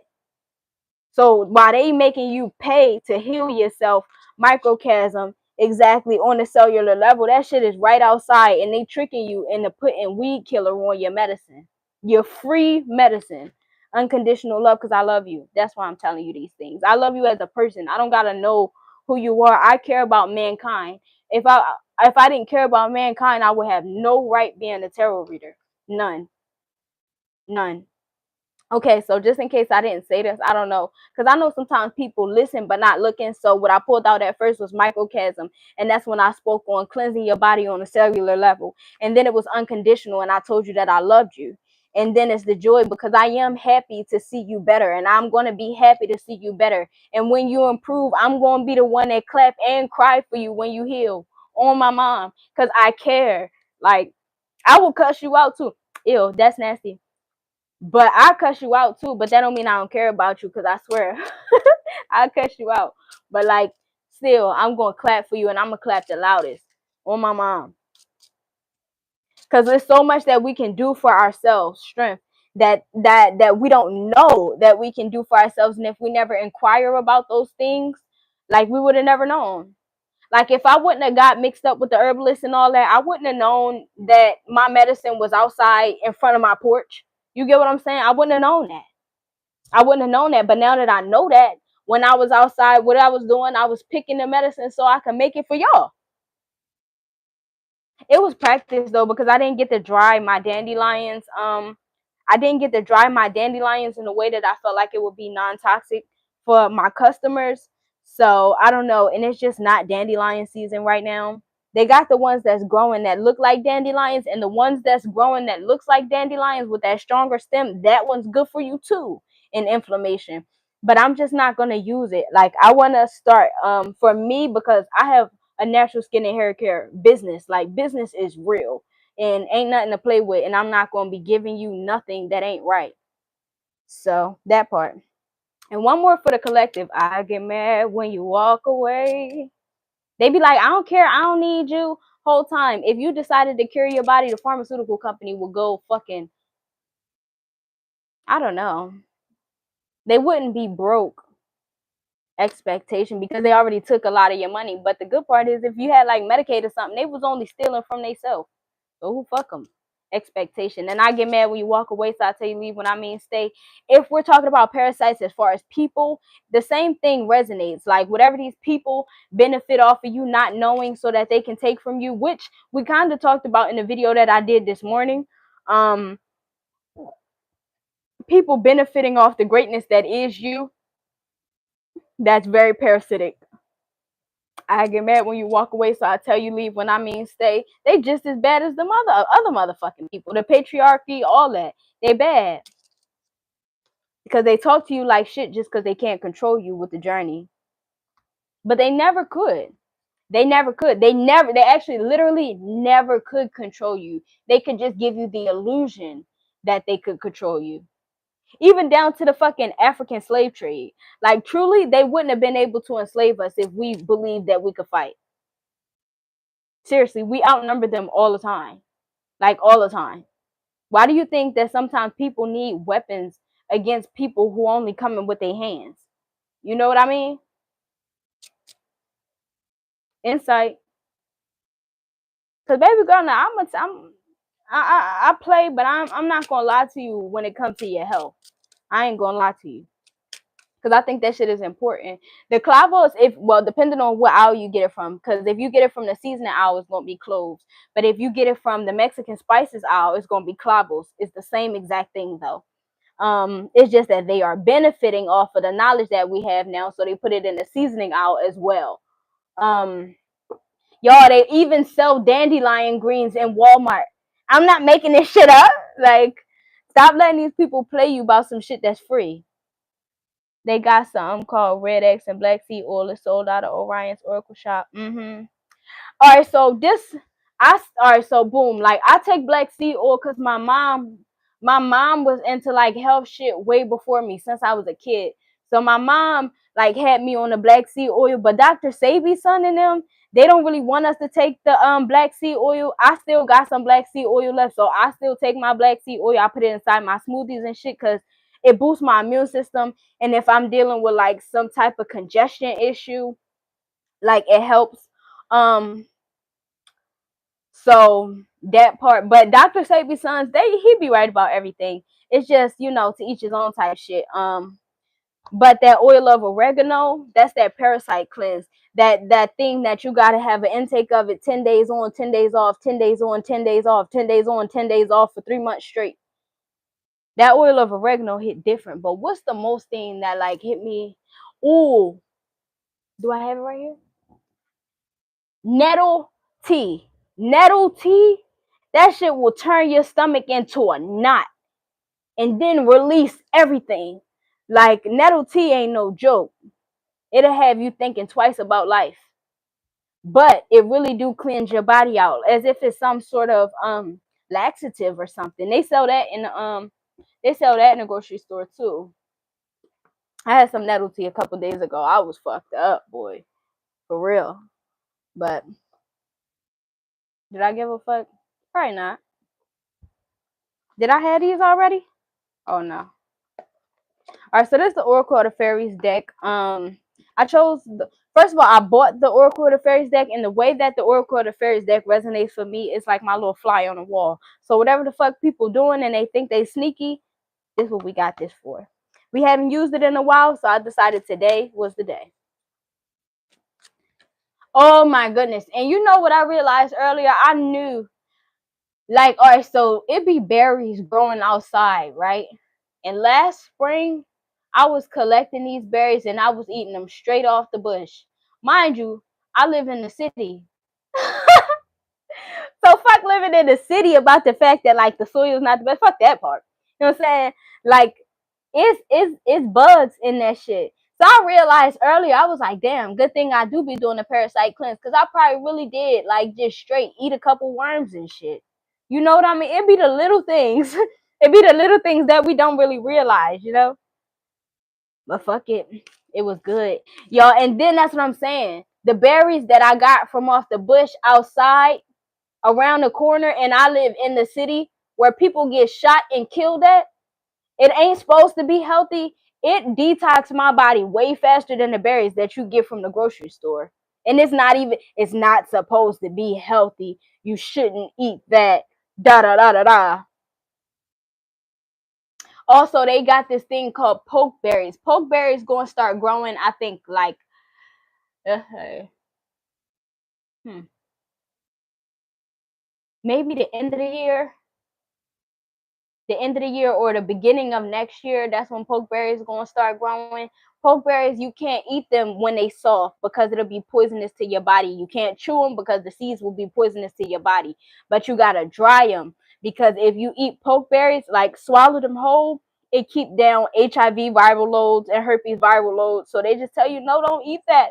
So while they making you pay to heal yourself, microchasm, exactly, on the cellular level, that shit is right outside, and they tricking you into putting weed killer on your medicine, your free medicine. Unconditional love, because I love you. That's why I'm telling you these things. I love you as a person. I don't gotta know who you are. I care about mankind. If I didn't care about mankind, I would have no right being a tarot reader. None. Okay, so just in case I didn't say this, I don't know, because I know sometimes people listen but not looking. So what I pulled out at first was microcosm, and that's when I spoke on cleansing your body on a cellular level, and then it was unconditional, and I told you that I loved you, and then it's the joy because I am happy to see you better, and I'm gonna be happy to see you better, and when you improve, I'm gonna be the one that clap and cry for you when you heal on my mom, because I care. Like I will cuss you out too. Ew, that's nasty. But I cuss you out too, but that don't mean I don't care about you, because I swear I cuss you out. But like still, I'm gonna clap for you, and I'm gonna clap the loudest on my mom. Because there's so much that we can do for ourselves, strength that we don't know that we can do for ourselves. And if we never inquire about those things, like we would have never known. Like if I wouldn't have got mixed up with the herbalist and all that, I wouldn't have known that my medicine was outside in front of my porch. You get what I'm saying? I wouldn't have known that. I wouldn't have known that. But now that I know that, when I was outside, what I was doing, I was picking the medicine so I could make it for y'all. It was practice though, because I didn't get to dry my dandelions. I didn't get to dry my dandelions in a way that I felt like it would be non-toxic for my customers. So I don't know. And it's just not dandelion season right now. They got the ones that's growing that look like dandelions, and the ones that's growing that looks like dandelions with that stronger stem, that one's good for you too in inflammation. But I'm just not gonna use it. Like I wanna start for me, because I have a natural skin and hair care business. Like business is real and ain't nothing to play with, and I'm not gonna be giving you nothing that ain't right. So that part. And one more for the collective. I get mad when you walk away. They be like, I don't care, I don't need you. Whole time, if you decided to cure your body, the pharmaceutical company will go fucking, I don't know. They wouldn't be broke expectation because they already took a lot of your money. But the good part is if you had like Medicaid or something, they was only stealing from themselves. So who fuck them? Expectation. And I get mad when you walk away, so I tell you leave when I mean stay. If we're talking about parasites as far as people, the same thing resonates. Like whatever these people benefit off of you not knowing so that they can take from you, which we kind of talked about in the video that I did this morning. Um, people benefiting off the greatness that is you, that's very parasitic. I get mad when you walk away, so I tell you leave when I mean stay. They just as bad as the other motherfucking people. The patriarchy, all that. They bad. Because they talk to you like shit just because they can't control you with the journey. But they never could. They never could. They actually literally never could control you. They could just give you the illusion that they could control you. Even down to the fucking African slave trade. Like truly, they wouldn't have been able to enslave us if we believed that we could fight. Seriously, we outnumber them all the time. Like all the time. Why do you think that sometimes people need weapons against people who only come in with their hands? You know what I mean? Insight. Cause baby girl, now I play, but I'm not gonna lie to you when it comes to your health. I ain't gonna lie to you. Because I think that shit is important. The clavos, if well, depending on what owl you get it from. Because if you get it from the seasoning owl, it's gonna be cloves. But if you get it from the Mexican spices owl, it's gonna be clavos. It's the same exact thing though. It's just that they are benefiting off of the knowledge that we have now, so they put it in the seasoning owl as well. Um, y'all, they even sell dandelion greens in Walmart. I'm not making this shit up. Like, stop letting these people play you about some shit that's free. They got something called Red X and Black Seed Oil. It's sold out of Orion's Oracle Shop. All right, so all right, so boom, like I take Black Seed Oil because my mom was into like health shit way before me since I was a kid. So my mom like had me on the Black Seed Oil, but Dr. Sabi's son and them, they don't really want us to take the Black Seed Oil. I still got some Black Seed Oil left, so I still take my Black Seed Oil. I put it inside my smoothies and shit because it boosts my immune system. And if I'm dealing with like some type of congestion issue, like it helps. So that part, but Dr. Sabi's sons, he be right about everything. It's just, to each his own type shit. But that oil of oregano, that's that parasite cleanse. That thing that you gotta have an intake of it 10 days on, 10 days off, 10 days on, 10 days off, 10 days on, 10 days off for 3 months straight. That oil of oregano hit different. But what's the most thing that like hit me? Ooh, do I have it right here? Nettle tea. Nettle tea, that shit will turn your stomach into a knot and then release everything. Like nettle tea ain't no joke. It'll have you thinking twice about life. But it really do cleanse your body out as if it's some sort of laxative or something. They sell that in the grocery store too. I had some nettle tea a couple days ago. I was fucked up, boy. For real. But did I give a fuck? Probably not. Did I have these already? Oh no. All right, so this is the Oracle of the Fairies deck. I chose first of all, I bought the Oracle of the Fairies deck, and the way that the Oracle of the Fairies deck resonates for me is like my little fly on the wall. So whatever the fuck people doing and they think they sneaky, this is what we got this for. We haven't used it in a while, so I decided today was the day. Oh my goodness. And you know what I realized earlier? I knew, like, all right, so it be berries growing outside, right? And last spring, I was collecting these berries and I was eating them straight off the bush. Mind you, I live in the city. So fuck living in the city about the fact that like the soil is not the best. Fuck that part. You know what I'm saying? Like it's bugs in that shit. So I realized earlier, I was like, damn, good thing I do be doing a parasite cleanse. Cause I probably really did like just straight eat a couple worms and shit. You know what I mean? It be the little things. It be the little things that we don't really realize, you know? But fuck it. It was good. Y'all, and then that's what I'm saying. The berries that I got from off the bush outside around the corner, and I live in the city where people get shot and killed at, it ain't supposed to be healthy. It detox my body way faster than the berries that you get from the grocery store. And it's not supposed to be healthy. You shouldn't eat that. Da da da da da. Also, they got this thing called pokeberries. Pokeberries gonna start growing, I think, like uh, hmm, maybe the end of the year or the beginning of next year. That's when pokeberries gonna start growing. Pokeberries, you can't eat them when they soft because it'll be poisonous to your body. You can't chew them because the seeds will be poisonous to your body. But you gotta dry them because if you eat pokeberries, like swallow them whole, it keep down HIV viral loads and herpes viral loads. So they just tell you, no, don't eat that.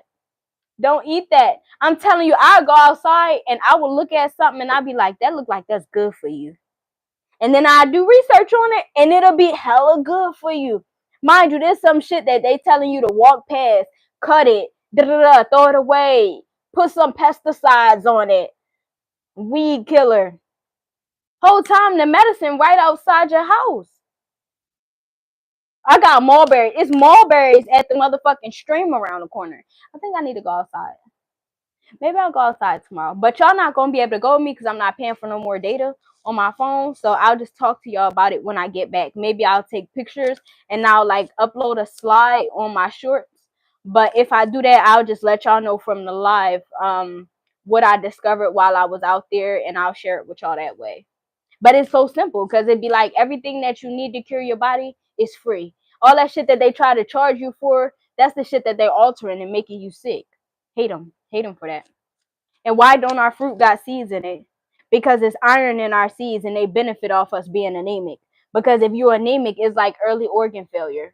Don't eat that. I'm telling you, I go outside and I will look at something and I'll be like, that look like that's good for you. And then I do research on it and it'll be hella good for you. Mind you, there's some shit that they telling you to walk past, cut it, throw it away, put some pesticides on it, weed killer. Whole time the medicine right outside your house. I got mulberry. It's mulberries at the motherfucking stream around the corner. I think I need to go outside. Maybe I'll go outside tomorrow. But y'all not gonna be able to go with me because I'm not paying for no more data on my phone. So I'll just talk to y'all about it when I get back. Maybe I'll take pictures and I'll like upload a slide on my shorts. But if I do that, I'll just let y'all know from the live what I discovered while I was out there, and I'll share it with y'all that way. But it's so simple because it'd be like everything that you need to cure your body is free. All that shit that they try to charge you for, that's the shit that they're altering and making you sick. Hate them. Hate them for that. And why don't our fruit got seeds in it? Because it's iron in our seeds and they benefit off us being anemic. Because if you're anemic, it's like early organ failure.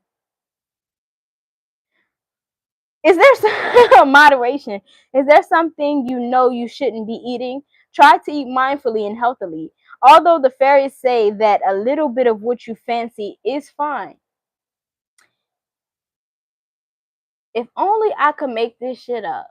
Is there some moderation? Is there something you know you shouldn't be eating? Try to eat mindfully and healthily. Although the fairies say that a little bit of what you fancy is fine. If only I could make this shit up.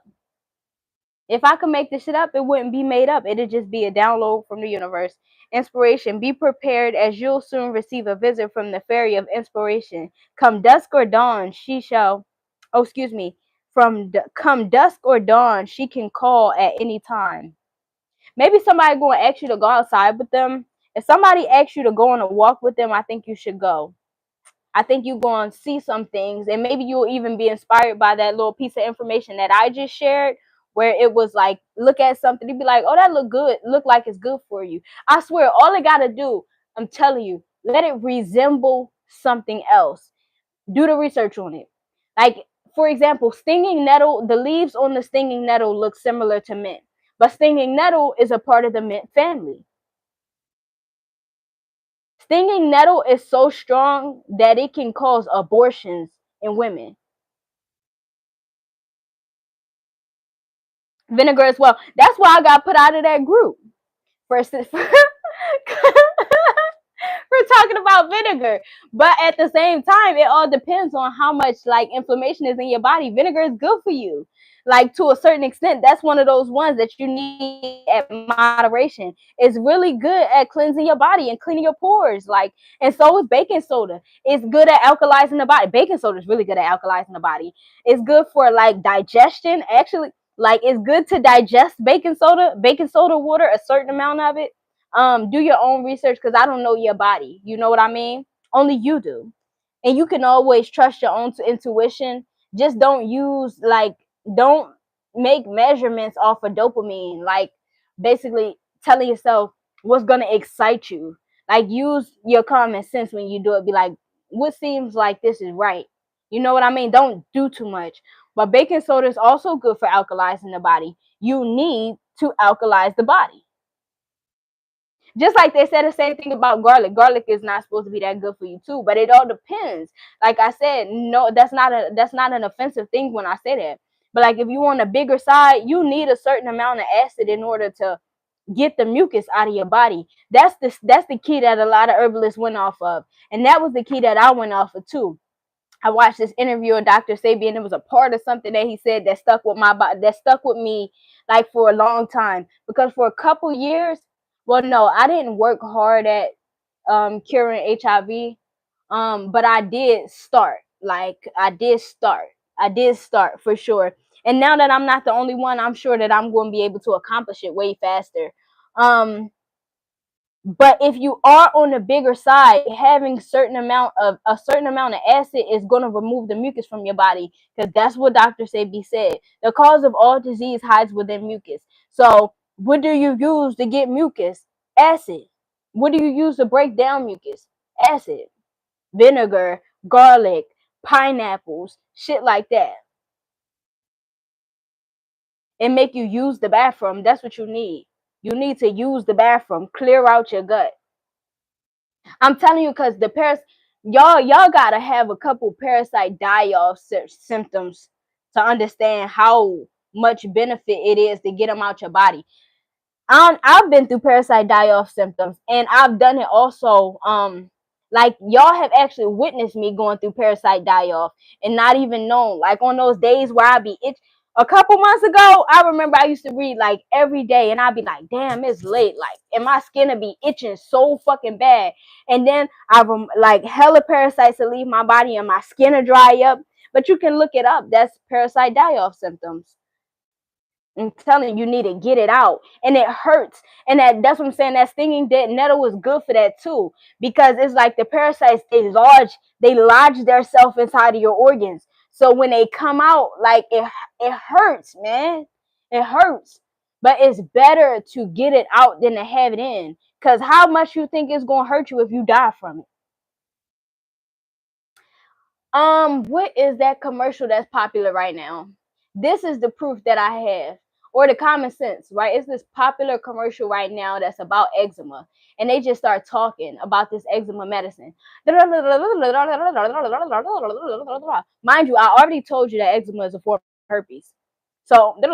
If I could make this shit up, it wouldn't be made up. It'd just be a download from the universe. Inspiration. Be prepared as you'll soon receive a visit from the fairy of inspiration. Come dusk or dawn, she shall. Oh, excuse me. Come dusk or dawn, she can call at any time. Maybe somebody going to ask you to go outside with them. If somebody asks you to go on a walk with them, I think you should go. I think you're going to see some things, and maybe you'll even be inspired by that little piece of information that I just shared, where it was like, look at something, you'd be like, oh, that look good, look like it's good for you. I swear, all it got to do, I'm telling you, Let it resemble something else. Do the research on it. Like, for example, stinging nettle, the leaves on the stinging nettle look similar to mint, but stinging nettle is a part of the mint family. Stinging nettle is so strong that it can cause abortions in women. Vinegar as well. That's why I got put out of that group. For we're talking about vinegar, but at the same time it all depends on how much like inflammation is in your body. Vinegar is good for you, like to a certain extent. That's one of those ones that you need at moderation. It's really good at cleansing your body and cleaning your pores, like, and so is baking soda. It's good at alkalizing the body. Baking soda is really good at alkalizing the body. It's good for like digestion, actually. Like, it's good to digest baking soda water, a certain amount of it. Do your own research, because I don't know your body, you know what I mean? Only you do. And you can always trust your own intuition. Just don't use, like, don't make measurements off of dopamine, like basically telling yourself what's going to excite you. Like, use your common sense when you do it. Be like, what seems like this is right, you know what I mean? Don't do too much. But baking soda is also good for alkalizing the body. You need to alkalize the body. Just like they said the same thing about garlic. Garlic is not supposed to be that good for you too, but it all depends. Like I said, no, that's not an offensive thing when I say that. But like, if you want a bigger side, you need a certain amount of acid in order to get the mucus out of your body. That's the key that a lot of herbalists went off of, and that was the key that I went off of too. I watched this interview of Dr. Sabi, and it was a part of something that he said that stuck with my body, that stuck with me like for a long time. Because for a couple years, well, no, I didn't work hard at curing HIV, but I did start. Like, I did start for sure. And now that I'm not the only one, I'm sure that I'm going to be able to accomplish it way faster. But if you are on the bigger side, having a certain amount of acid is going to remove the mucus from your body, because that's what Dr. Sabi said. The cause of all disease hides within mucus. So what do you use to get mucus? Acid. What do you use to break down mucus? Acid. Vinegar, garlic, pineapples, shit like that. And make you use the bathroom. That's what you need. You need to use the bathroom. Clear out your gut. I'm telling you, because the y'all gotta have a couple parasite die-off symptoms to understand how much benefit it is to get them out your body. I've been through parasite die-off symptoms, and I've done it also. Like, y'all have actually witnessed me going through parasite die-off and not even known. Like, on those days where I be itch. A couple months ago, I remember I used to read like every day, and I'd be like, "Damn, it's late!" Like, and my skin would be itching so fucking bad. And then like hella parasites to leave my body, and my skin will dry up. But you can look it up. That's parasite die-off symptoms. I'm telling you, you need to get it out, and it hurts. And that's what I'm saying. That stinging dead nettle is good for that too, because it's like the parasites, they lodge themselves inside of your organs. So when they come out, like, it hurts, man. It hurts, but it's better to get it out than to have it in. Cause how much you think it's gonna hurt you if you die from it? What is that commercial that's popular right now? This is the proof that I have, or the common sense, right? It's this popular commercial right now that's about eczema, and they just start talking about this eczema medicine. Mind you, I already told you that eczema is a form of herpes. So, and they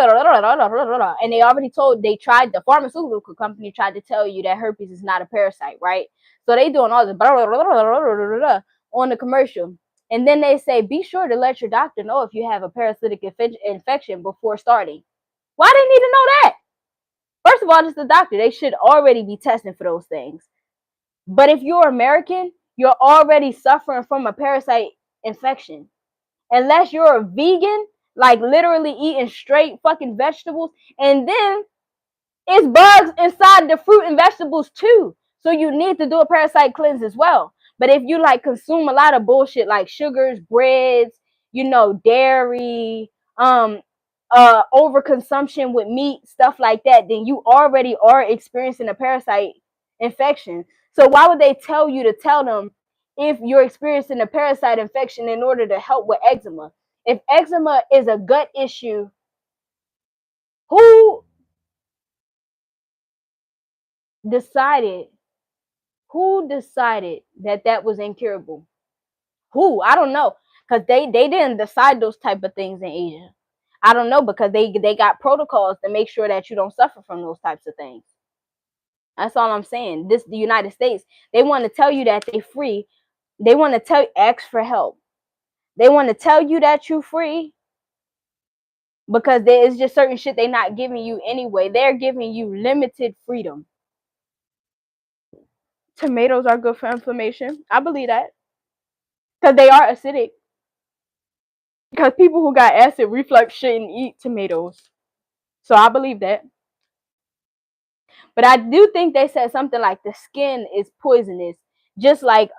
tried, the pharmaceutical company tried to tell you that herpes is not a parasite, right? So they doing all this on the commercial. And then they say, be sure to let your doctor know if you have a parasitic infection before starting. Why do they need to know that? First of all, it's the doctor. They should already be testing for those things. But if you're American, you're already suffering from a parasite infection. Unless you're a vegan, like literally eating straight fucking vegetables. And then it's bugs inside the fruit and vegetables too. So you need to do a parasite cleanse as well. But if you like consume a lot of bullshit like sugars, breads, dairy, overconsumption with meat, stuff like that, then you already are experiencing a parasite infection. So why would they tell you to tell them if you're experiencing a parasite infection in order to help with eczema? If eczema is a gut issue, who decided who decided that that was incurable? Who? I don't know, because they didn't decide those type of things in Asia. I don't know, because they got protocols to make sure that you don't suffer from those types of things. That's all I'm saying. The United States, they want to tell you that they free. They want to tell you, ask for help. They want to tell you that you free, because there is just certain shit they not giving you anyway. They're giving you limited freedom. Tomatoes are good for inflammation. I believe that, because they are acidic. Because people who got acid reflux shouldn't eat tomatoes. So I believe that. But I do think they said something like the skin is poisonous. Just like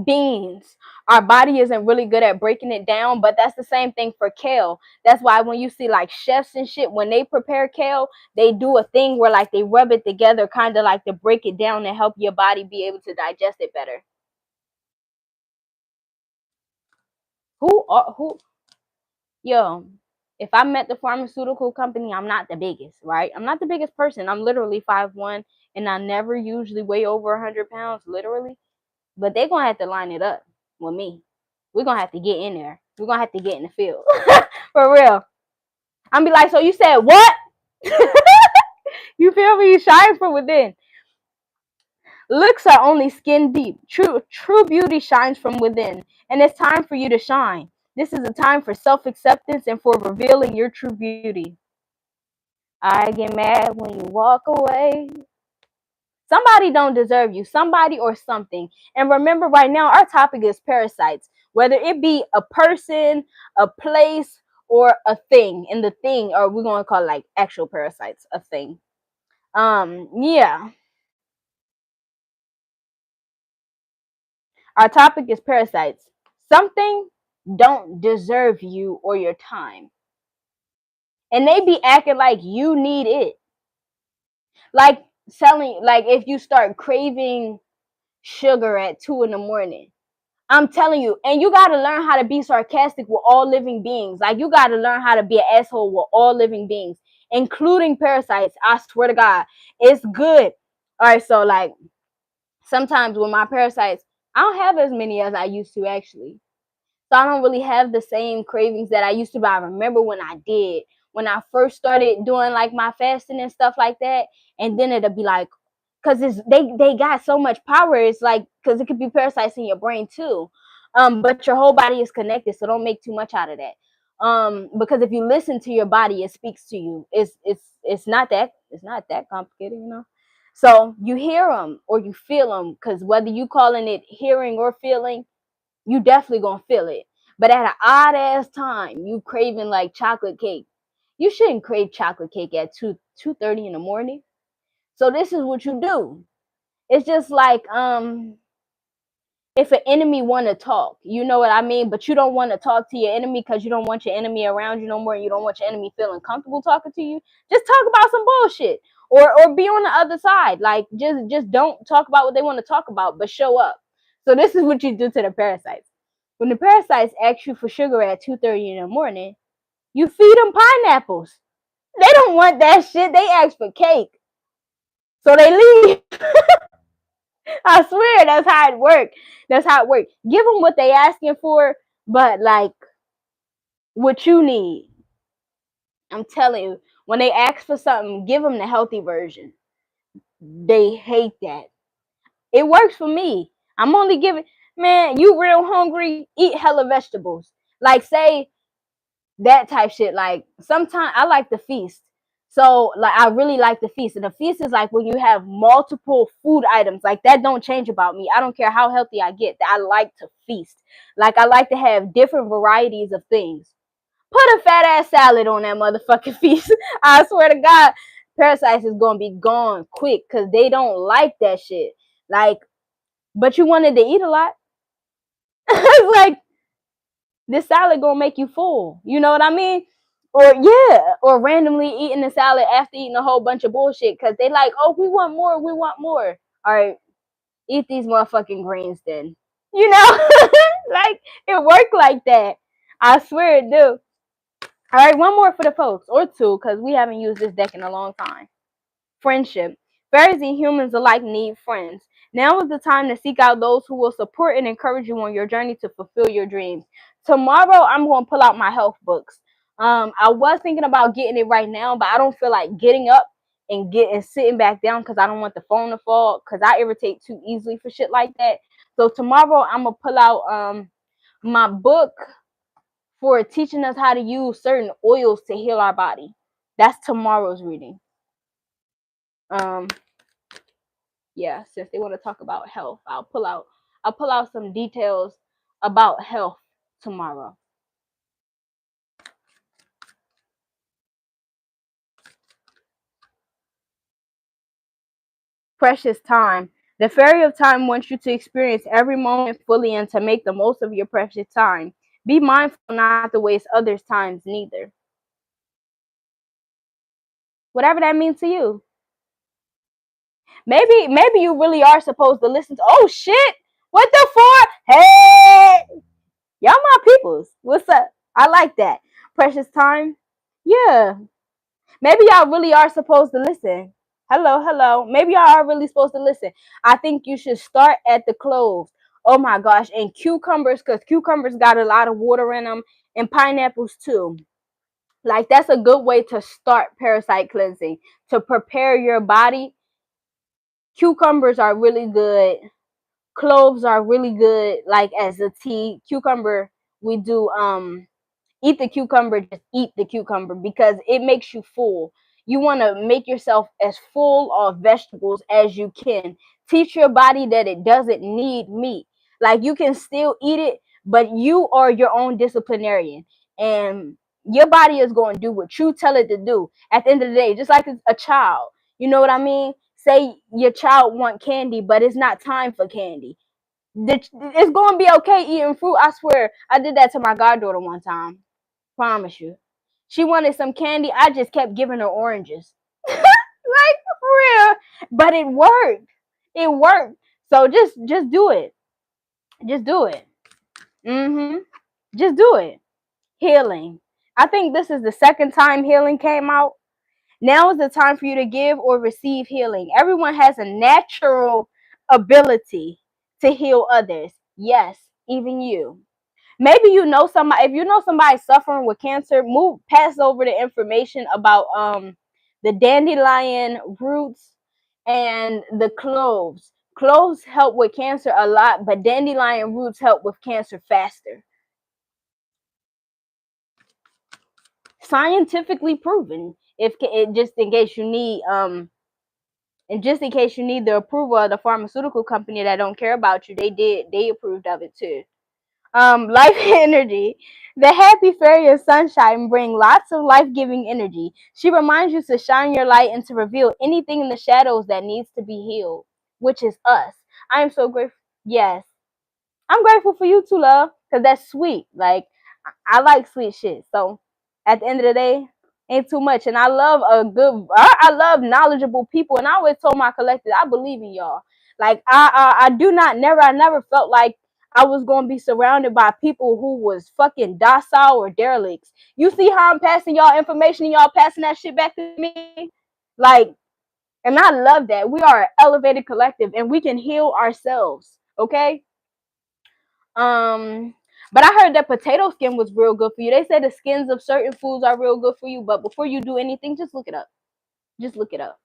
beans. Our body isn't really good at breaking it down, but that's the same thing for kale. That's why when you see like chefs and shit, when they prepare kale, they do a thing where like they rub it together, kind of like to break it down and help your body be able to digest it better. Who yo, if I met the pharmaceutical company, I'm not the biggest, right? I'm not the biggest person. I'm literally 5'1", and I never usually weigh over 100 pounds, literally. But they're gonna have to line it up with me. We're gonna have to get in there. We're gonna have to get in the field. For real. I'm be like, so you said what? You feel me? You shine from within. Looks are only skin deep. True beauty shines from within. And it's time for you to shine. This is a time for self-acceptance and for revealing your true beauty. I get mad when you walk away. Somebody don't deserve you, somebody or something. And remember, right now, our topic is parasites, whether it be a person, a place, or a thing. And the thing, or we're going to call it like actual parasites, a thing. Yeah. Our topic is parasites. Something don't deserve you or your time. And they be acting like you need it. Like selling, like if you start craving sugar at 2 in the morning. I'm telling you, and you gotta learn how to be sarcastic with all living beings. Like you gotta learn how to be an asshole with all living beings, including parasites. I swear to God, it's good. All right, so like sometimes with my parasites, I don't have as many as I used to actually. So I don't really have the same cravings that I used to, but I remember when I did. When I first started doing like my fasting and stuff like that, and then it'll be like, because it's they got so much power. It's like, because it could be parasites in your brain too, but your whole body is connected, so don't make too much out of that. Because if you listen to your body, it speaks to you. It's not that complicated, you know. So you hear them or you feel them, because whether you calling it hearing or feeling, you definitely gonna feel it. But at an odd ass time, you craving like chocolate cake. You shouldn't crave chocolate cake at 2:30 in the morning. So this is what you do. It's just like if an enemy want to talk, you know what I mean? But you don't want to talk to your enemy because you don't want your enemy around you no more. And you don't want your enemy feeling comfortable talking to you. Just talk about some bullshit, or be on the other side. Like just don't talk about what they want to talk about, but show up. So this is what you do to the parasites. When the parasites ask you for sugar at 2:30 in the morning, you feed them pineapples. They don't want that shit. They ask for cake. So they leave. I swear that's how it works. That's how it works. Give them what they asking for, but like what you need. I'm telling you, when they ask for something, give them the healthy version. They hate that. It works for me. I'm only giving, man, you real hungry, eat hella vegetables. Like say that type shit. Like sometimes I like to feast. So like I really like the feast. And the feast is like when you have multiple food items. Like that don't change about me. I don't care how healthy I get. I like to feast. Like I like to have different varieties of things. Put a fat ass salad on that motherfucking feast. I swear to God, parasites is gonna be gone quick because they don't like that shit. Like, but you wanted to eat a lot. It's like this salad gonna make you full. You know what I mean? Or yeah, or randomly eating the salad after eating a whole bunch of bullshit because they like, oh, we want more, we want more. All right, eat these motherfucking greens then. You know, like it worked like that. I swear it do. All right, one more for the folks, or two, because we haven't used this deck in a long time. Friendship. Fairies and humans alike need friends. Now is the time to seek out those who will support and encourage you on your journey to fulfill your dreams. Tomorrow, I'm going to pull out my health books. I was thinking about getting it right now, but I don't feel like getting up and sitting back down because I don't want the phone to fall because I irritate too easily for shit like that. So tomorrow, I'm going to pull out my book for teaching us how to use certain oils to heal our body. That's tomorrow's reading. Yeah, since they want to talk about health, I'll pull out some details about health tomorrow. Precious time. The fairy of time wants you to experience every moment fully and to make the most of your precious time. Be mindful not to waste others' times neither. Whatever that means to you. Maybe you really are supposed to listen to. Oh shit! What the fuck? Hey, y'all my peoples. What's up? I like that. Precious time. Yeah. Maybe y'all really are supposed to listen. Hello, hello. Maybe y'all are really supposed to listen. I think you should start at the cloves. Oh my gosh. And cucumbers, because cucumbers got a lot of water in them, and pineapples too. Like, that's a good way to start parasite cleansing. To prepare your body, cucumbers are really good. Cloves are really good, like as a tea. Cucumber, we do eat the cucumber, just eat the cucumber because it makes you full. You want to make yourself as full of vegetables as you can. Teach your body that it doesn't need meat. Like, you can still eat it, but you are your own disciplinarian. And your body is going to do what you tell it to do at the end of the day, just like a child. You know what I mean? Say your child want candy, but it's not time for candy. It's going to be okay eating fruit. I swear, I did that to my goddaughter one time. Promise you. She wanted some candy. I just kept giving her oranges. Like, for real. But it worked. It worked. So just do it. Just do it. Just do it. Healing. I think this is the second time healing came out. Now is the time for you to give or receive healing. Everyone has a natural ability to heal others. Yes, even you. Maybe you know somebody. If you know somebody suffering with cancer, pass over the information about the dandelion roots and the cloves. Cloves help with cancer a lot, but dandelion roots help with cancer faster. Scientifically proven. If just in case you need and just in case you need the approval of the pharmaceutical company that don't care about you, they approved of it too. Life energy. The happy fairy of sunshine bring lots of life-giving energy. She reminds you to shine your light and to reveal anything in the shadows that needs to be healed, which is us. I am so grateful. Yes, I'm grateful for you too, love, because that's sweet. Like, I like sweet shit. So at the end of the day, ain't too much. And I love I love knowledgeable people. And I always told my collective, I believe in y'all. Like, I never felt like I was gonna be surrounded by people who was fucking docile or derelicts. You see how I'm passing y'all information and y'all passing that shit back to me? Like, and I love that. We are an elevated collective and we can heal ourselves. Okay? Um, but I heard that potato skin was real good for you. They said the skins of certain foods are real good for you, but before you do anything, just look it up. Just look it up.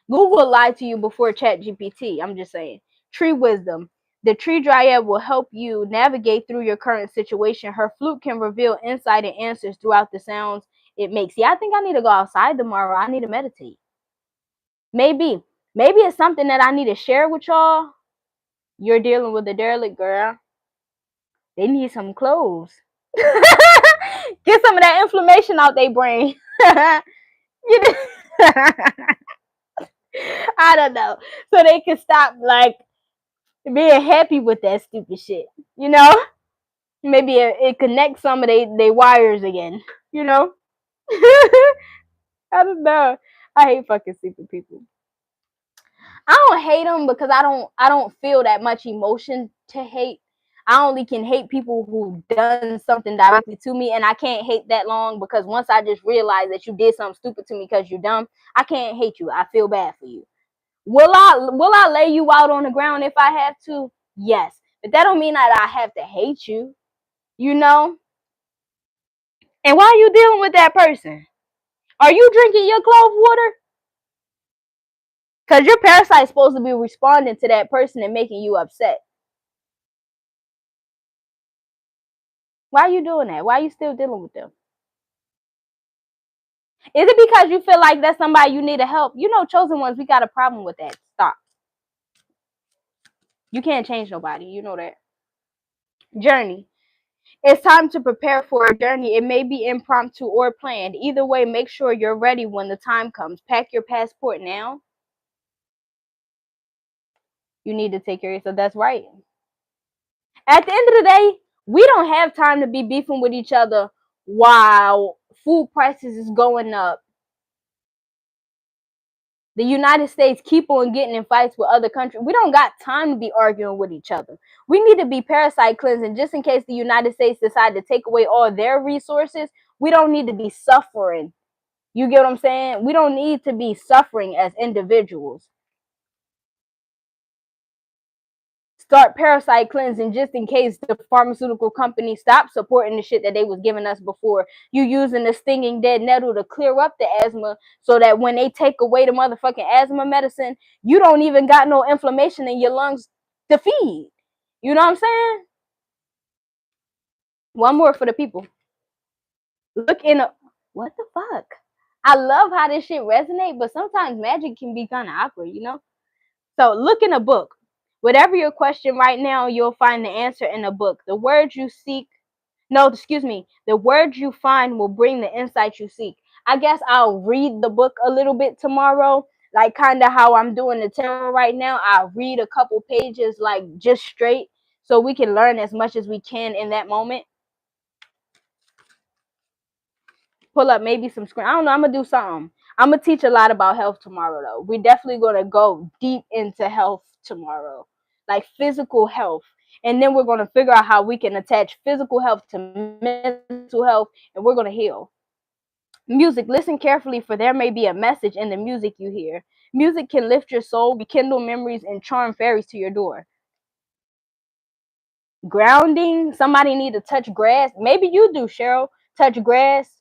Google lied to you before ChatGPT. I'm just saying. Tree wisdom. The tree dryad will help you navigate through your current situation. Her flute can reveal insight and answers throughout the sounds it makes. Yeah, I think I need to go outside tomorrow. I need to meditate. Maybe. Maybe it's something that I need to share with y'all. You're dealing with a derelict, girl. They need some clothes. Get some of that inflammation out their brain. I don't know. So they can stop like being happy with that stupid shit. You know? Maybe it connects some of they wires again. You know? I don't know. I hate fucking stupid people. I don't hate them because I don't feel that much emotion to hate. I only can hate people who done something directly to me, and I can't hate that long because once I just realize that you did something stupid to me because you're dumb, I can't hate you. I feel bad for you. Will I lay you out on the ground if I have to? Yes. But that don't mean that I have to hate you, you know? And why are you dealing with that person? Are you drinking your clove water? Because your parasite's supposed to be responding to that person and making you upset. Why are you doing that? Why are you still dealing with them? Is it because you feel like that's somebody you need to help? You know, chosen ones, we got a problem with that. Stop. You can't change nobody. You know that. Journey. It's time to prepare for a journey. It may be impromptu or planned. Either way, make sure you're ready when the time comes. Pack your passport now. You need to take care of yourself. That's right. At the end of the day, we don't have time to be beefing with each other while food prices is going up. The United States keep on getting in fights with other countries. We don't got time to be arguing with each other. We need to be parasite cleansing just in case the United States decide to take away all their resources. We don't need to be suffering. You get what I'm saying? We don't need to be suffering as individuals. Start parasite cleansing just in case the pharmaceutical company stop supporting the shit that they was giving us before. You using the stinging dead nettle to clear up the asthma so that when they take away the motherfucking asthma medicine, you don't even got no inflammation in your lungs to feed. You know what I'm saying? One more for the people. Look in a what the fuck? I love how this shit resonate, but sometimes magic can be kind of awkward, you know? So look in a book. Whatever your question right now, you'll find the answer in a book. The words you seek, no, excuse me, the words you find will bring the insight you seek. I guess I'll read the book a little bit tomorrow, like kind of how I'm doing the tarot right now. I'll read a couple pages, like just straight, so we can learn as much as we can in that moment. Pull up maybe some screen. I don't know. I'm gonna do something. I'm gonna teach a lot about health tomorrow, though. We're definitely gonna go deep into health tomorrow, like physical health, and then we're gonna figure out how we can attach physical health to mental health, and we're gonna heal. Music. Listen carefully, for there may be a message in the music you hear. Music can lift your soul, rekindle memories, and charm fairies to your door. Grounding. Somebody need to touch grass. Maybe you do, Cheryl. Touch grass.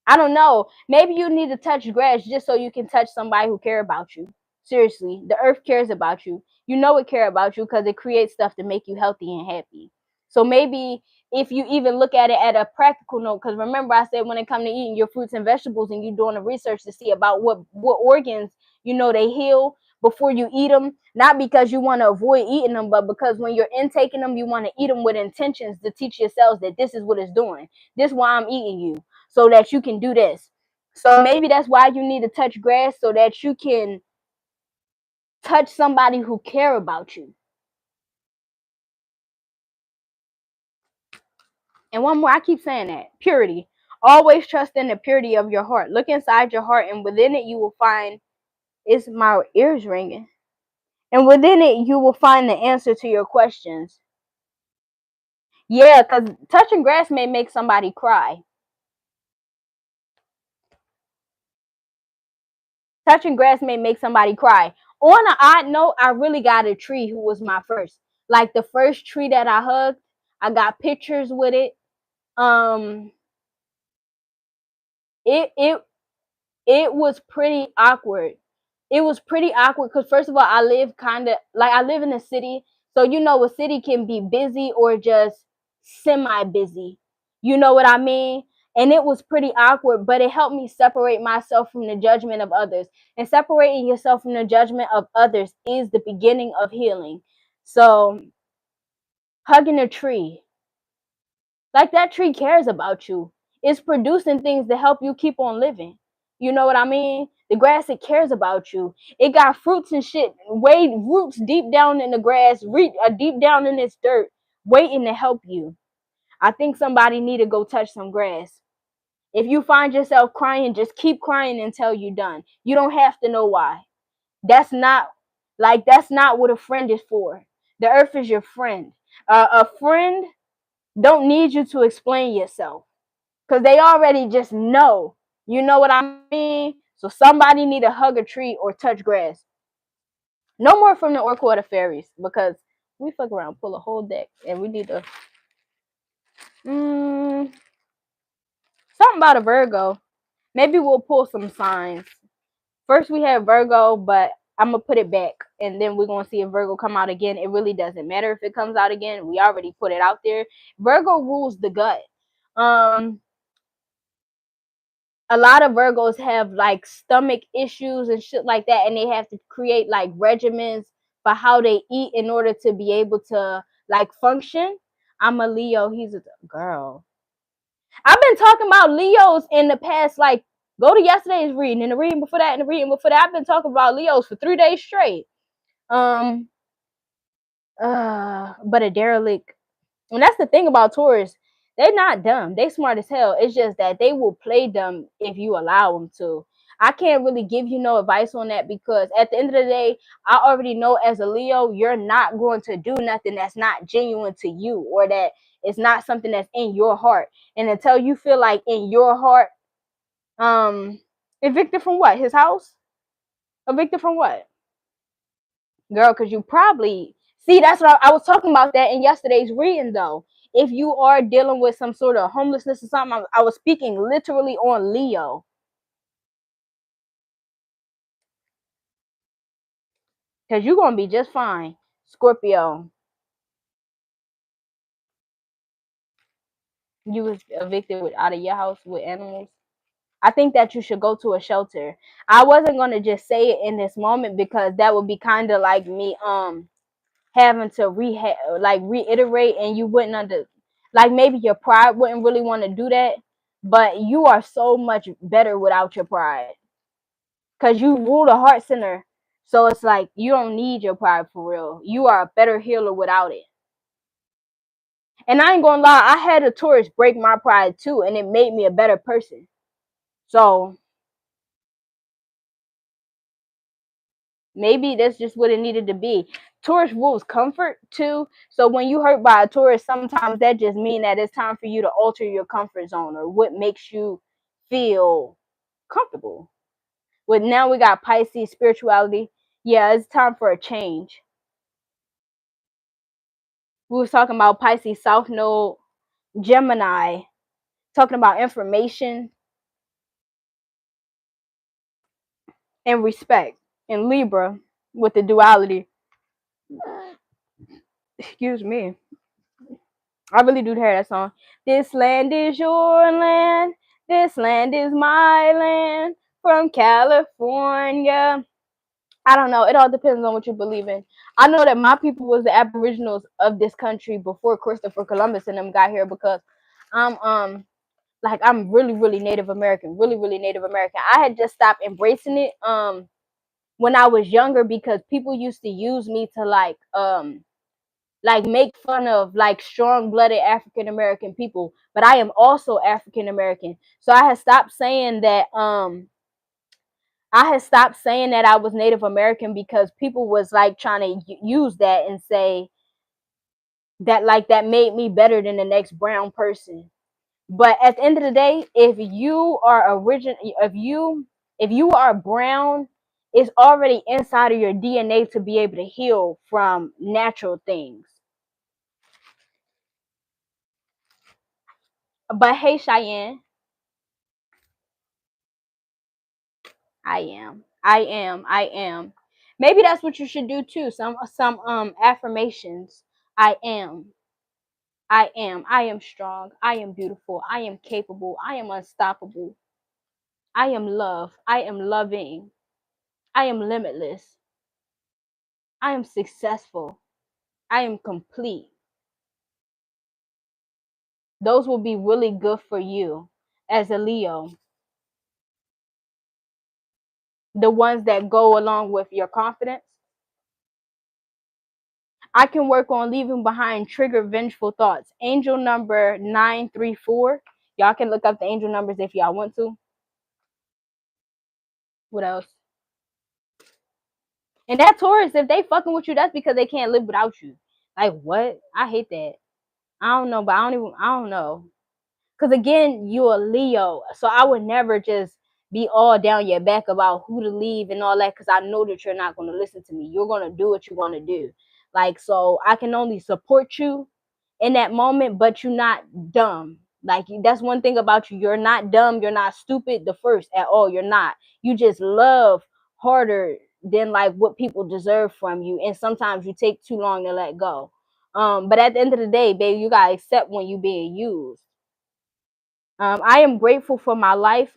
I don't know. Maybe you need to touch grass just so you can touch somebody who care about you. Seriously, the earth cares about you. You know it care about you because it creates stuff to make you healthy and happy. So maybe if you even look at it at a practical note, because remember I said when it comes to eating your fruits and vegetables and you doing the research to see about what organs they heal before you eat them, not because you want to avoid eating them, but because when you're intaking them, you want to eat them with intentions to teach yourselves that this is what it's doing. This is why I'm eating you, so that you can do this. So maybe that's why you need to touch grass, so that you can touch somebody who care about you. And one more, I keep saying that. Purity. Always trust in the purity of your heart. Look inside your heart, and within it you will find, is my ears ringing? And within it you will find the answer to your questions. Yeah, because touching grass may make somebody cry. Touching grass may make somebody cry. On an odd note, I really got a tree who was my first. Like the first tree that I hugged, I got pictures with it. Um, it it it was pretty awkward. It was pretty awkward because first of all, I live kind of like I live in a city, so a city can be busy or just semi busy. You know what I mean? And it was pretty awkward, but it helped me separate myself from the judgment of others. And separating yourself from the judgment of others is the beginning of healing. So, hugging a tree, like that tree cares about you. It's producing things to help you keep on living. You know what I mean? The grass, it cares about you. It got fruits and shit, way roots deep down in the grass, deep down in this dirt, waiting to help you. I think somebody need to go touch some grass. If you find yourself crying, just keep crying until you're done. You don't have to know why. That's not that's not what a friend is for. The earth is your friend. A friend don't need you to explain yourself because they already just know. You know what I mean? So somebody need to hug a tree or touch grass. No more from the Oracle of the Fairies because we fuck around, pull a whole deck, and we need to. Mm, something about a Virgo. Maybe we'll pull some signs. First we have Virgo, but I'm gonna put it back, and then we're gonna see if Virgo come out again. It really doesn't matter if it comes out again. We already put it out there. Virgo rules the gut. Um, a lot of Virgos have like stomach issues and shit like that, and they have to create like regimens for how they eat in order to be able to like function. I'm a Leo. He's a girl. I've been talking about Leos in the past, like go to yesterday's reading and the reading before that and the reading before that. I've been talking about Leos for 3 days straight. Um but a derelict. And that's the thing about Taurus. They're not dumb. They smart as hell. It's just that they will play dumb if you allow them to. I can't really give you no advice on that because at the end of the day, I already know as a Leo, you're not going to do nothing that's not genuine to you or that it's not something that's in your heart. And until you feel like in your heart, evicted from what? His house? Evicted from what? Girl, because you probably see that's what I was talking about that in yesterday's reading though. If you are dealing with some sort of homelessness or something, I was speaking literally on Leo. Because you're gonna be just fine. Scorpio. You was evicted out of your house with animals. I think that you should go to a shelter. I wasn't gonna just say it in this moment because that would be kind of like me having to reiterate, and you wouldn't like maybe your pride wouldn't really want to do that, but you are so much better without your pride because you rule the heart center. So it's like you don't need your pride for real. You are a better healer without it. And I ain't gonna lie, I had a Taurus break my pride too, and it made me a better person. So maybe that's just what it needed to be. Taurus rules comfort too. So when you hurt by a Taurus, sometimes that just means that it's time for you to alter your comfort zone or what makes you feel comfortable. But now we got Pisces spirituality. Yeah, it's time for a change. We was talking about Pisces South Node, Gemini, talking about information and respect, and Libra with the duality. Excuse me. I really do hear that song. This land is your land. This land is my land. From California. I don't know. It all depends on what you believe in. I know that my people was the aboriginals of this country before Christopher Columbus and them got here because I'm really, really Native American. Really, really Native American. I had just stopped embracing it when I was younger because people used to use me to like make fun of like strong-blooded African American people, but I am also African American. So I had stopped saying that I was Native American because people was like trying to use that and say that like that made me better than the next brown person. But at the end of the day, if you are brown, it's already inside of your DNA to be able to heal from natural things. But hey, Cheyenne, I am. I am. I am. Maybe that's what you should do too. Some affirmations. I am. I am. I am strong. I am beautiful. I am capable. I am unstoppable. I am love. I am loving. I am limitless. I am successful. I am complete. Those will be really good for you as a Leo. The ones that go along with your confidence. I can work on leaving behind triggered vengeful thoughts. Angel number 934. Y'all can look up the angel numbers if y'all want to. What else? And that Taurus, if they fucking with you, that's because they can't live without you. Like what? I hate that. I don't know, but I don't know. Cause again, you a Leo, so I would never just be all down your back about who to leave and all that. Cause I know that you're not gonna listen to me. You're gonna do what you want to do. Like, so I can only support you in that moment, but you're not dumb. Like, that's one thing about you. You're not dumb. You're not stupid. The first at all. You're not. You just love harder than like what people deserve from you, and sometimes you take too long to let go. But at the end of the day, baby, you gotta accept when you being used. I am grateful for my life,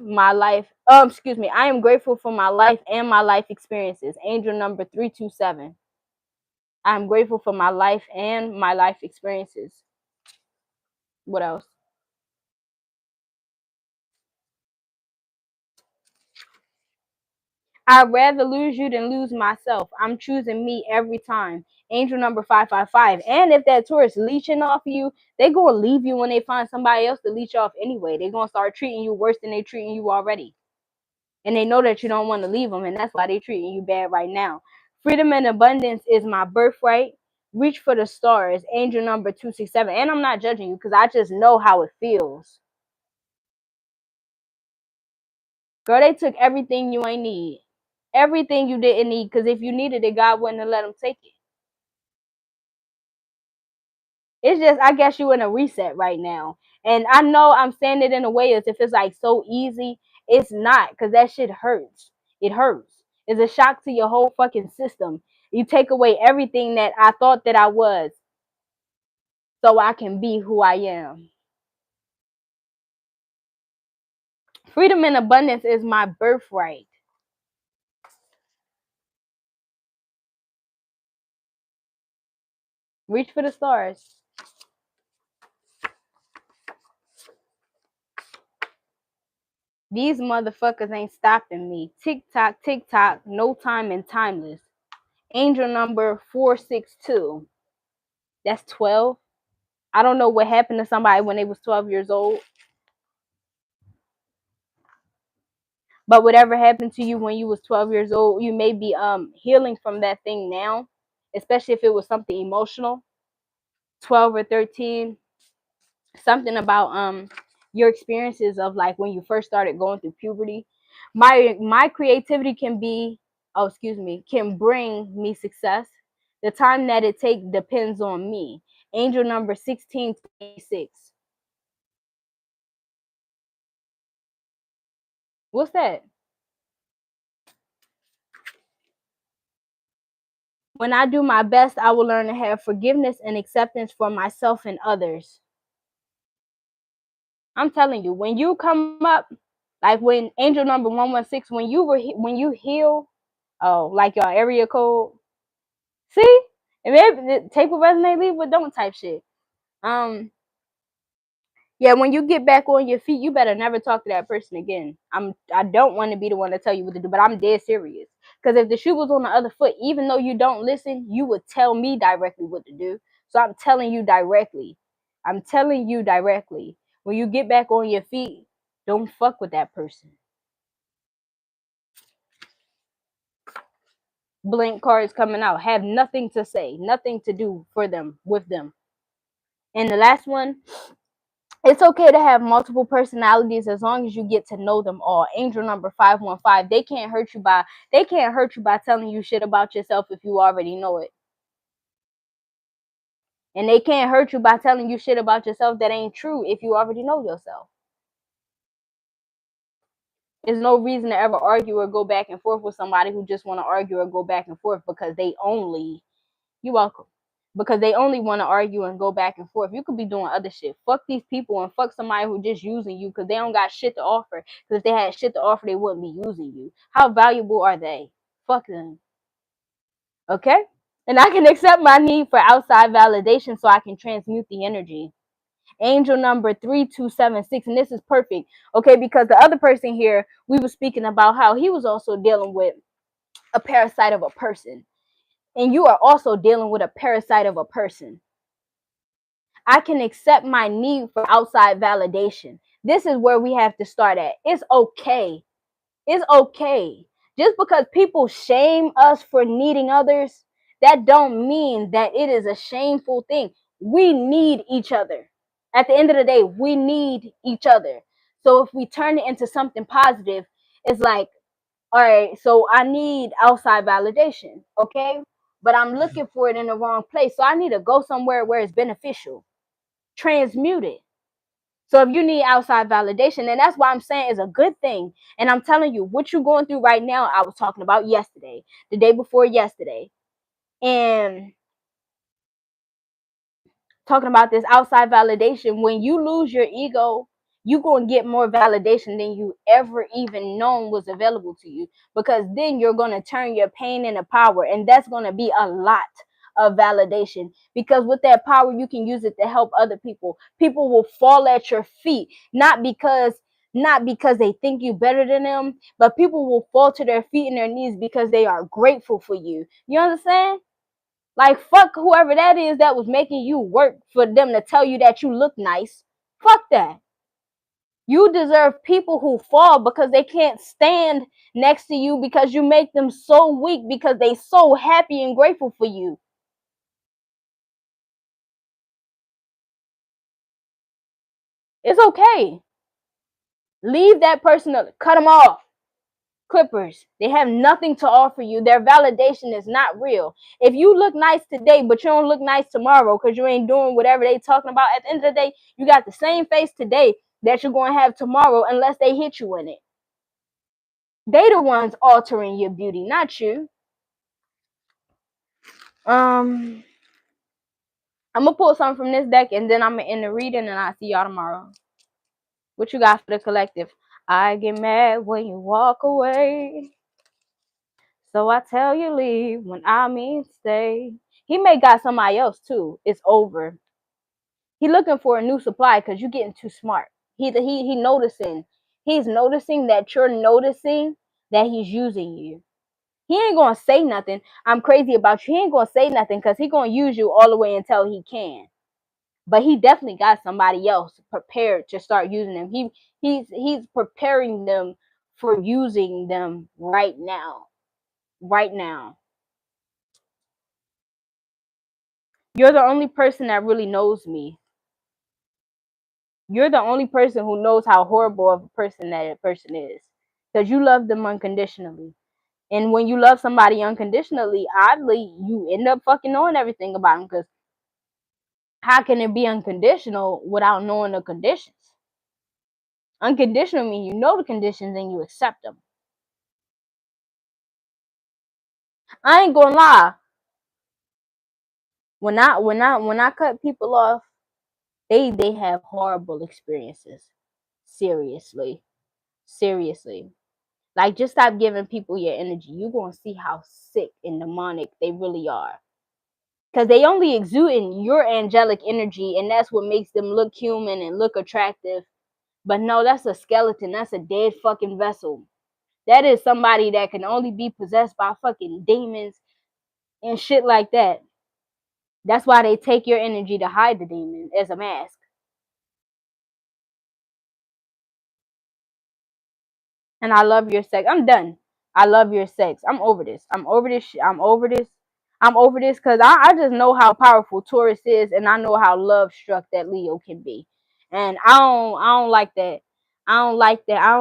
excuse me. I am grateful for my life and my life experiences. Angel number 327. I'm grateful for my life and my life experiences. What else? I'd rather lose you than lose myself. I'm choosing me every time. Angel number 555. And if that tourist leeching off you, they gonna leave you when they find somebody else to leech off anyway. They gonna start treating you worse than they treating you already. And they know that you don't want to leave them, and that's why they treating you bad right now. Freedom and abundance is my birthright. Reach for the stars. Angel number 267. And I'm not judging you because I just know how it feels. Girl, they took everything you ain't need. Everything you didn't need, because if you needed it, God wouldn't have let them take it. It's just, I guess you in a reset right now. And I know I'm saying it in a way as if it's like so easy. It's not, because that shit hurts. It hurts. It's a shock to your whole fucking system. You take away everything that I thought that I was so I can be who I am. Freedom and abundance is my birthright. Reach for the stars. These motherfuckers ain't stopping me. Tick tock, tick tock, no time and timeless. Angel number 462. That's 12. I don't know what happened to somebody when they was 12 years old. But whatever happened to you when you was 12 years old, you may be healing from that thing now, especially if it was something emotional. 12 or 13, something about your experiences of like when you first started going through puberty. My creativity can be, oh excuse me, can bring me success. The time that it takes depends on me. Angel number 1626. What's that? When I do my best, I will learn to have forgiveness and acceptance for myself and others. I'm telling you, when you come up, like when angel number 116, when you heal, oh, like your area code. See? And maybe take what resonate, leave what don't type shit. Um, yeah, when you get back on your feet, you better never talk to that person again. I don't want to be the one to tell you what to do, but I'm dead serious. Because if the shoe was on the other foot, even though you don't listen, you would tell me directly what to do. So I'm telling you directly. I'm telling you directly. When you get back on your feet, don't fuck with that person. Blank cards coming out. Have nothing to say, nothing to do for them, with them. And the last one, it's okay to have multiple personalities as long as you get to know them all. Angel number 515. They can't hurt you by telling you shit about yourself if you already know it. And they can't hurt you by telling you shit about yourself that ain't true if you already know yourself. There's no reason to ever argue or go back and forth with somebody who just want to argue or go back and forth because they only, you're welcome, because they only want to argue and go back and forth. You could be doing other shit. Fuck these people and fuck somebody who just using you because they don't got shit to offer. Because if they had shit to offer, they wouldn't be using you. How valuable are they? Fuck them. Okay? And I can accept my need for outside validation so I can transmute the energy. Angel number 3276, and this is perfect. Okay, because the other person here, we were speaking about how he was also dealing with a parasite of a person. And you are also dealing with a parasite of a person. I can accept my need for outside validation. This is where we have to start at. It's okay. It's okay. Just because people shame us for needing others, that don't mean that it is a shameful thing. We need each other. At the end of the day, we need each other. So if we turn it into something positive, it's like, all right, so I need outside validation, okay? But I'm looking for it in the wrong place. So I need to go somewhere where it's beneficial. Transmute it. So if you need outside validation, and that's why I'm saying it's a good thing. And I'm telling you, what you're going through right now, I was talking about yesterday, the day before yesterday. And talking about this outside validation, when you lose your ego, you're going to get more validation than you ever even known was available to you, because then you're going to turn your pain into power, and that's going to be a lot of validation, because with that power you can use it to help other people. People will fall at your feet, not because they think you better than them, but people will fall to their feet and their knees because they are grateful for you. You understand? Like, fuck whoever that is that was making you work for them to tell you that you look nice. Fuck that. You deserve people who fall because they can't stand next to you, because you make them so weak because they so happy and grateful for you. It's okay. Leave that person, cut them off. Clippers, they have nothing to offer you. Their validation is not real. If you look nice today, but you don't look nice tomorrow because you ain't doing whatever they talking about, at the end of the day, you got the same face today that you're going to have tomorrow, unless they hit you in it. They the ones altering your beauty, not you. I'm gonna pull something from this deck, and then I'm gonna end the reading, and I'll see y'all tomorrow. What you got for the collective? I get mad when you walk away, so I tell you leave when I mean stay. He may got somebody else too. It's over. He looking for a new supply because you're getting too smart. He noticing. He's noticing that you're noticing that he's using you. He ain't gonna say nothing. I'm crazy about you. He ain't gonna say nothing because he gonna use you all the way until he can. But he definitely got somebody else prepared to start using them. He's preparing them for using them right now. Right now. You're the only person that really knows me. You're the only person who knows how horrible of a person that person is, because you love them unconditionally. And when you love somebody unconditionally, oddly, you end up fucking knowing everything about them, because how can it be unconditional without knowing the conditions? Unconditional means you know the conditions and you accept them. I ain't gonna lie. When I cut people off, they have horrible experiences. Seriously. Seriously. Like, just stop giving people your energy. You're gonna see how sick and demonic they really are. Because they only exude in your angelic energy, and that's what makes them look human and look attractive. But no, that's a skeleton. That's a dead fucking vessel. That is somebody that can only be possessed by fucking demons and shit like that. That's why they take your energy to hide the demon as a mask. And I love your sex. I'm done. I love your sex. I'm over this. I'm over this shit. I'm over this. I'm over this because I just know how powerful Taurus is, and I know how love struck that Leo can be. And I don't like that. I don't like that. I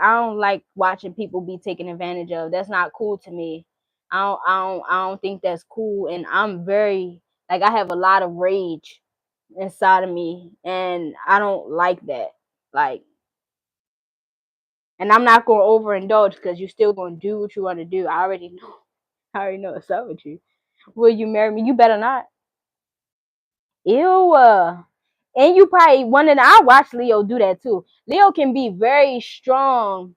don't like watching people be taken advantage of. That's not cool to me. I don't think that's cool. And I'm very, like, I have a lot of rage inside of me, and I don't like that. Like, and I'm not gonna overindulge because you're still gonna do what you want to do. I already know. I already know what's up with you. Will you marry me? You better not. Ew. And you probably wondering. I watch Leo do that too. Leo can be very strong.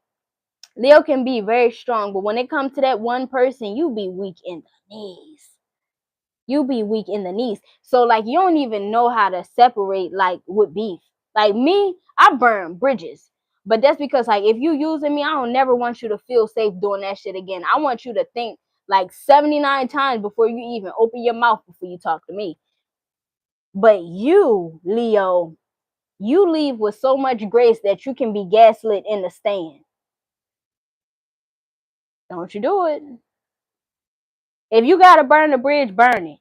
Leo can be very strong, but when it comes to that one person, you be weak in the knees. You be weak in the knees. So, like, you don't even know how to separate, like, with beef. Like me, I burn bridges. But that's because, like, if you using me, I don't never want you to feel safe doing that shit again. I want you to think like 79 times before you even open your mouth before you talk to me. But you, Leo, you leave with so much grace that you can be gaslit in the stand. Don't you do it. If you gotta burn the bridge, burn it.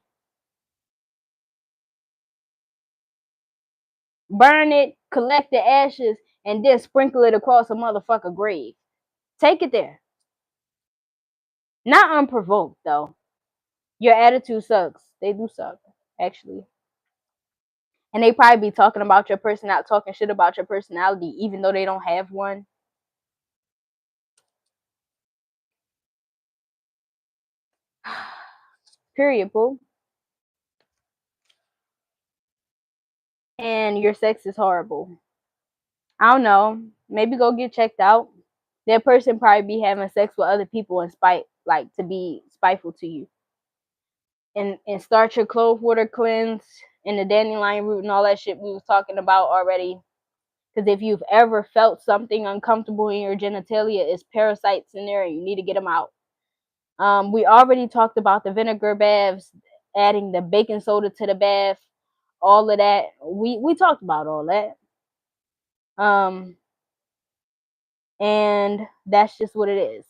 Burn it, collect the ashes, and then sprinkle it across a motherfucker grave. Take it there. Not unprovoked, though. Your attitude sucks. They do suck, actually. And they probably be talking about your personality, talking shit about your personality, even though they don't have one. Period, boo. And your sex is horrible. I don't know. Maybe go get checked out. That person probably be having sex with other people in spite, like to be spiteful to you. And start your clove water cleanse and the dandelion root and all that shit we was talking about already. Because if you've ever felt something uncomfortable in your genitalia, it's parasites in there and you need to get them out. We already talked about the vinegar baths, adding the baking soda to the bath, all of that. We talked about all that. And that's just what it is.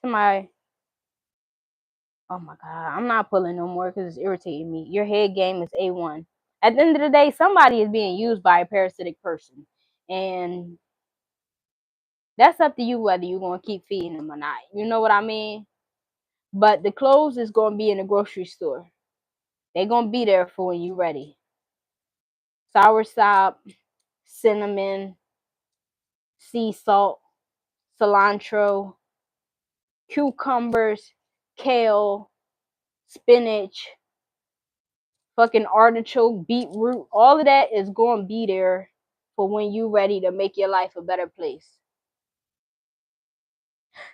Somebody, oh my god, I'm not pulling no more because it's irritating me. Your head game is A1. At the end of the day, somebody is being used by a parasitic person, and that's up to you whether you're gonna keep feeding them or not. You know what I mean? But the clothes is gonna be in the grocery store. They're gonna be there for when you ready. Soursop, cinnamon, sea salt, cilantro, cucumbers, kale, spinach, fucking artichoke, beetroot, all of that is going to be there for when you ready to make your life a better place.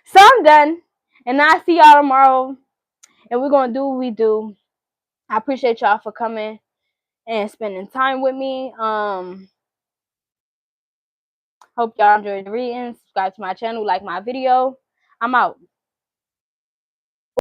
So I'm done, and I'll see y'all tomorrow, and we're going to do what we do. I appreciate y'all for coming and spending time with me. Hope y'all enjoyed the reading. Subscribe to my channel, like my video. I'm out.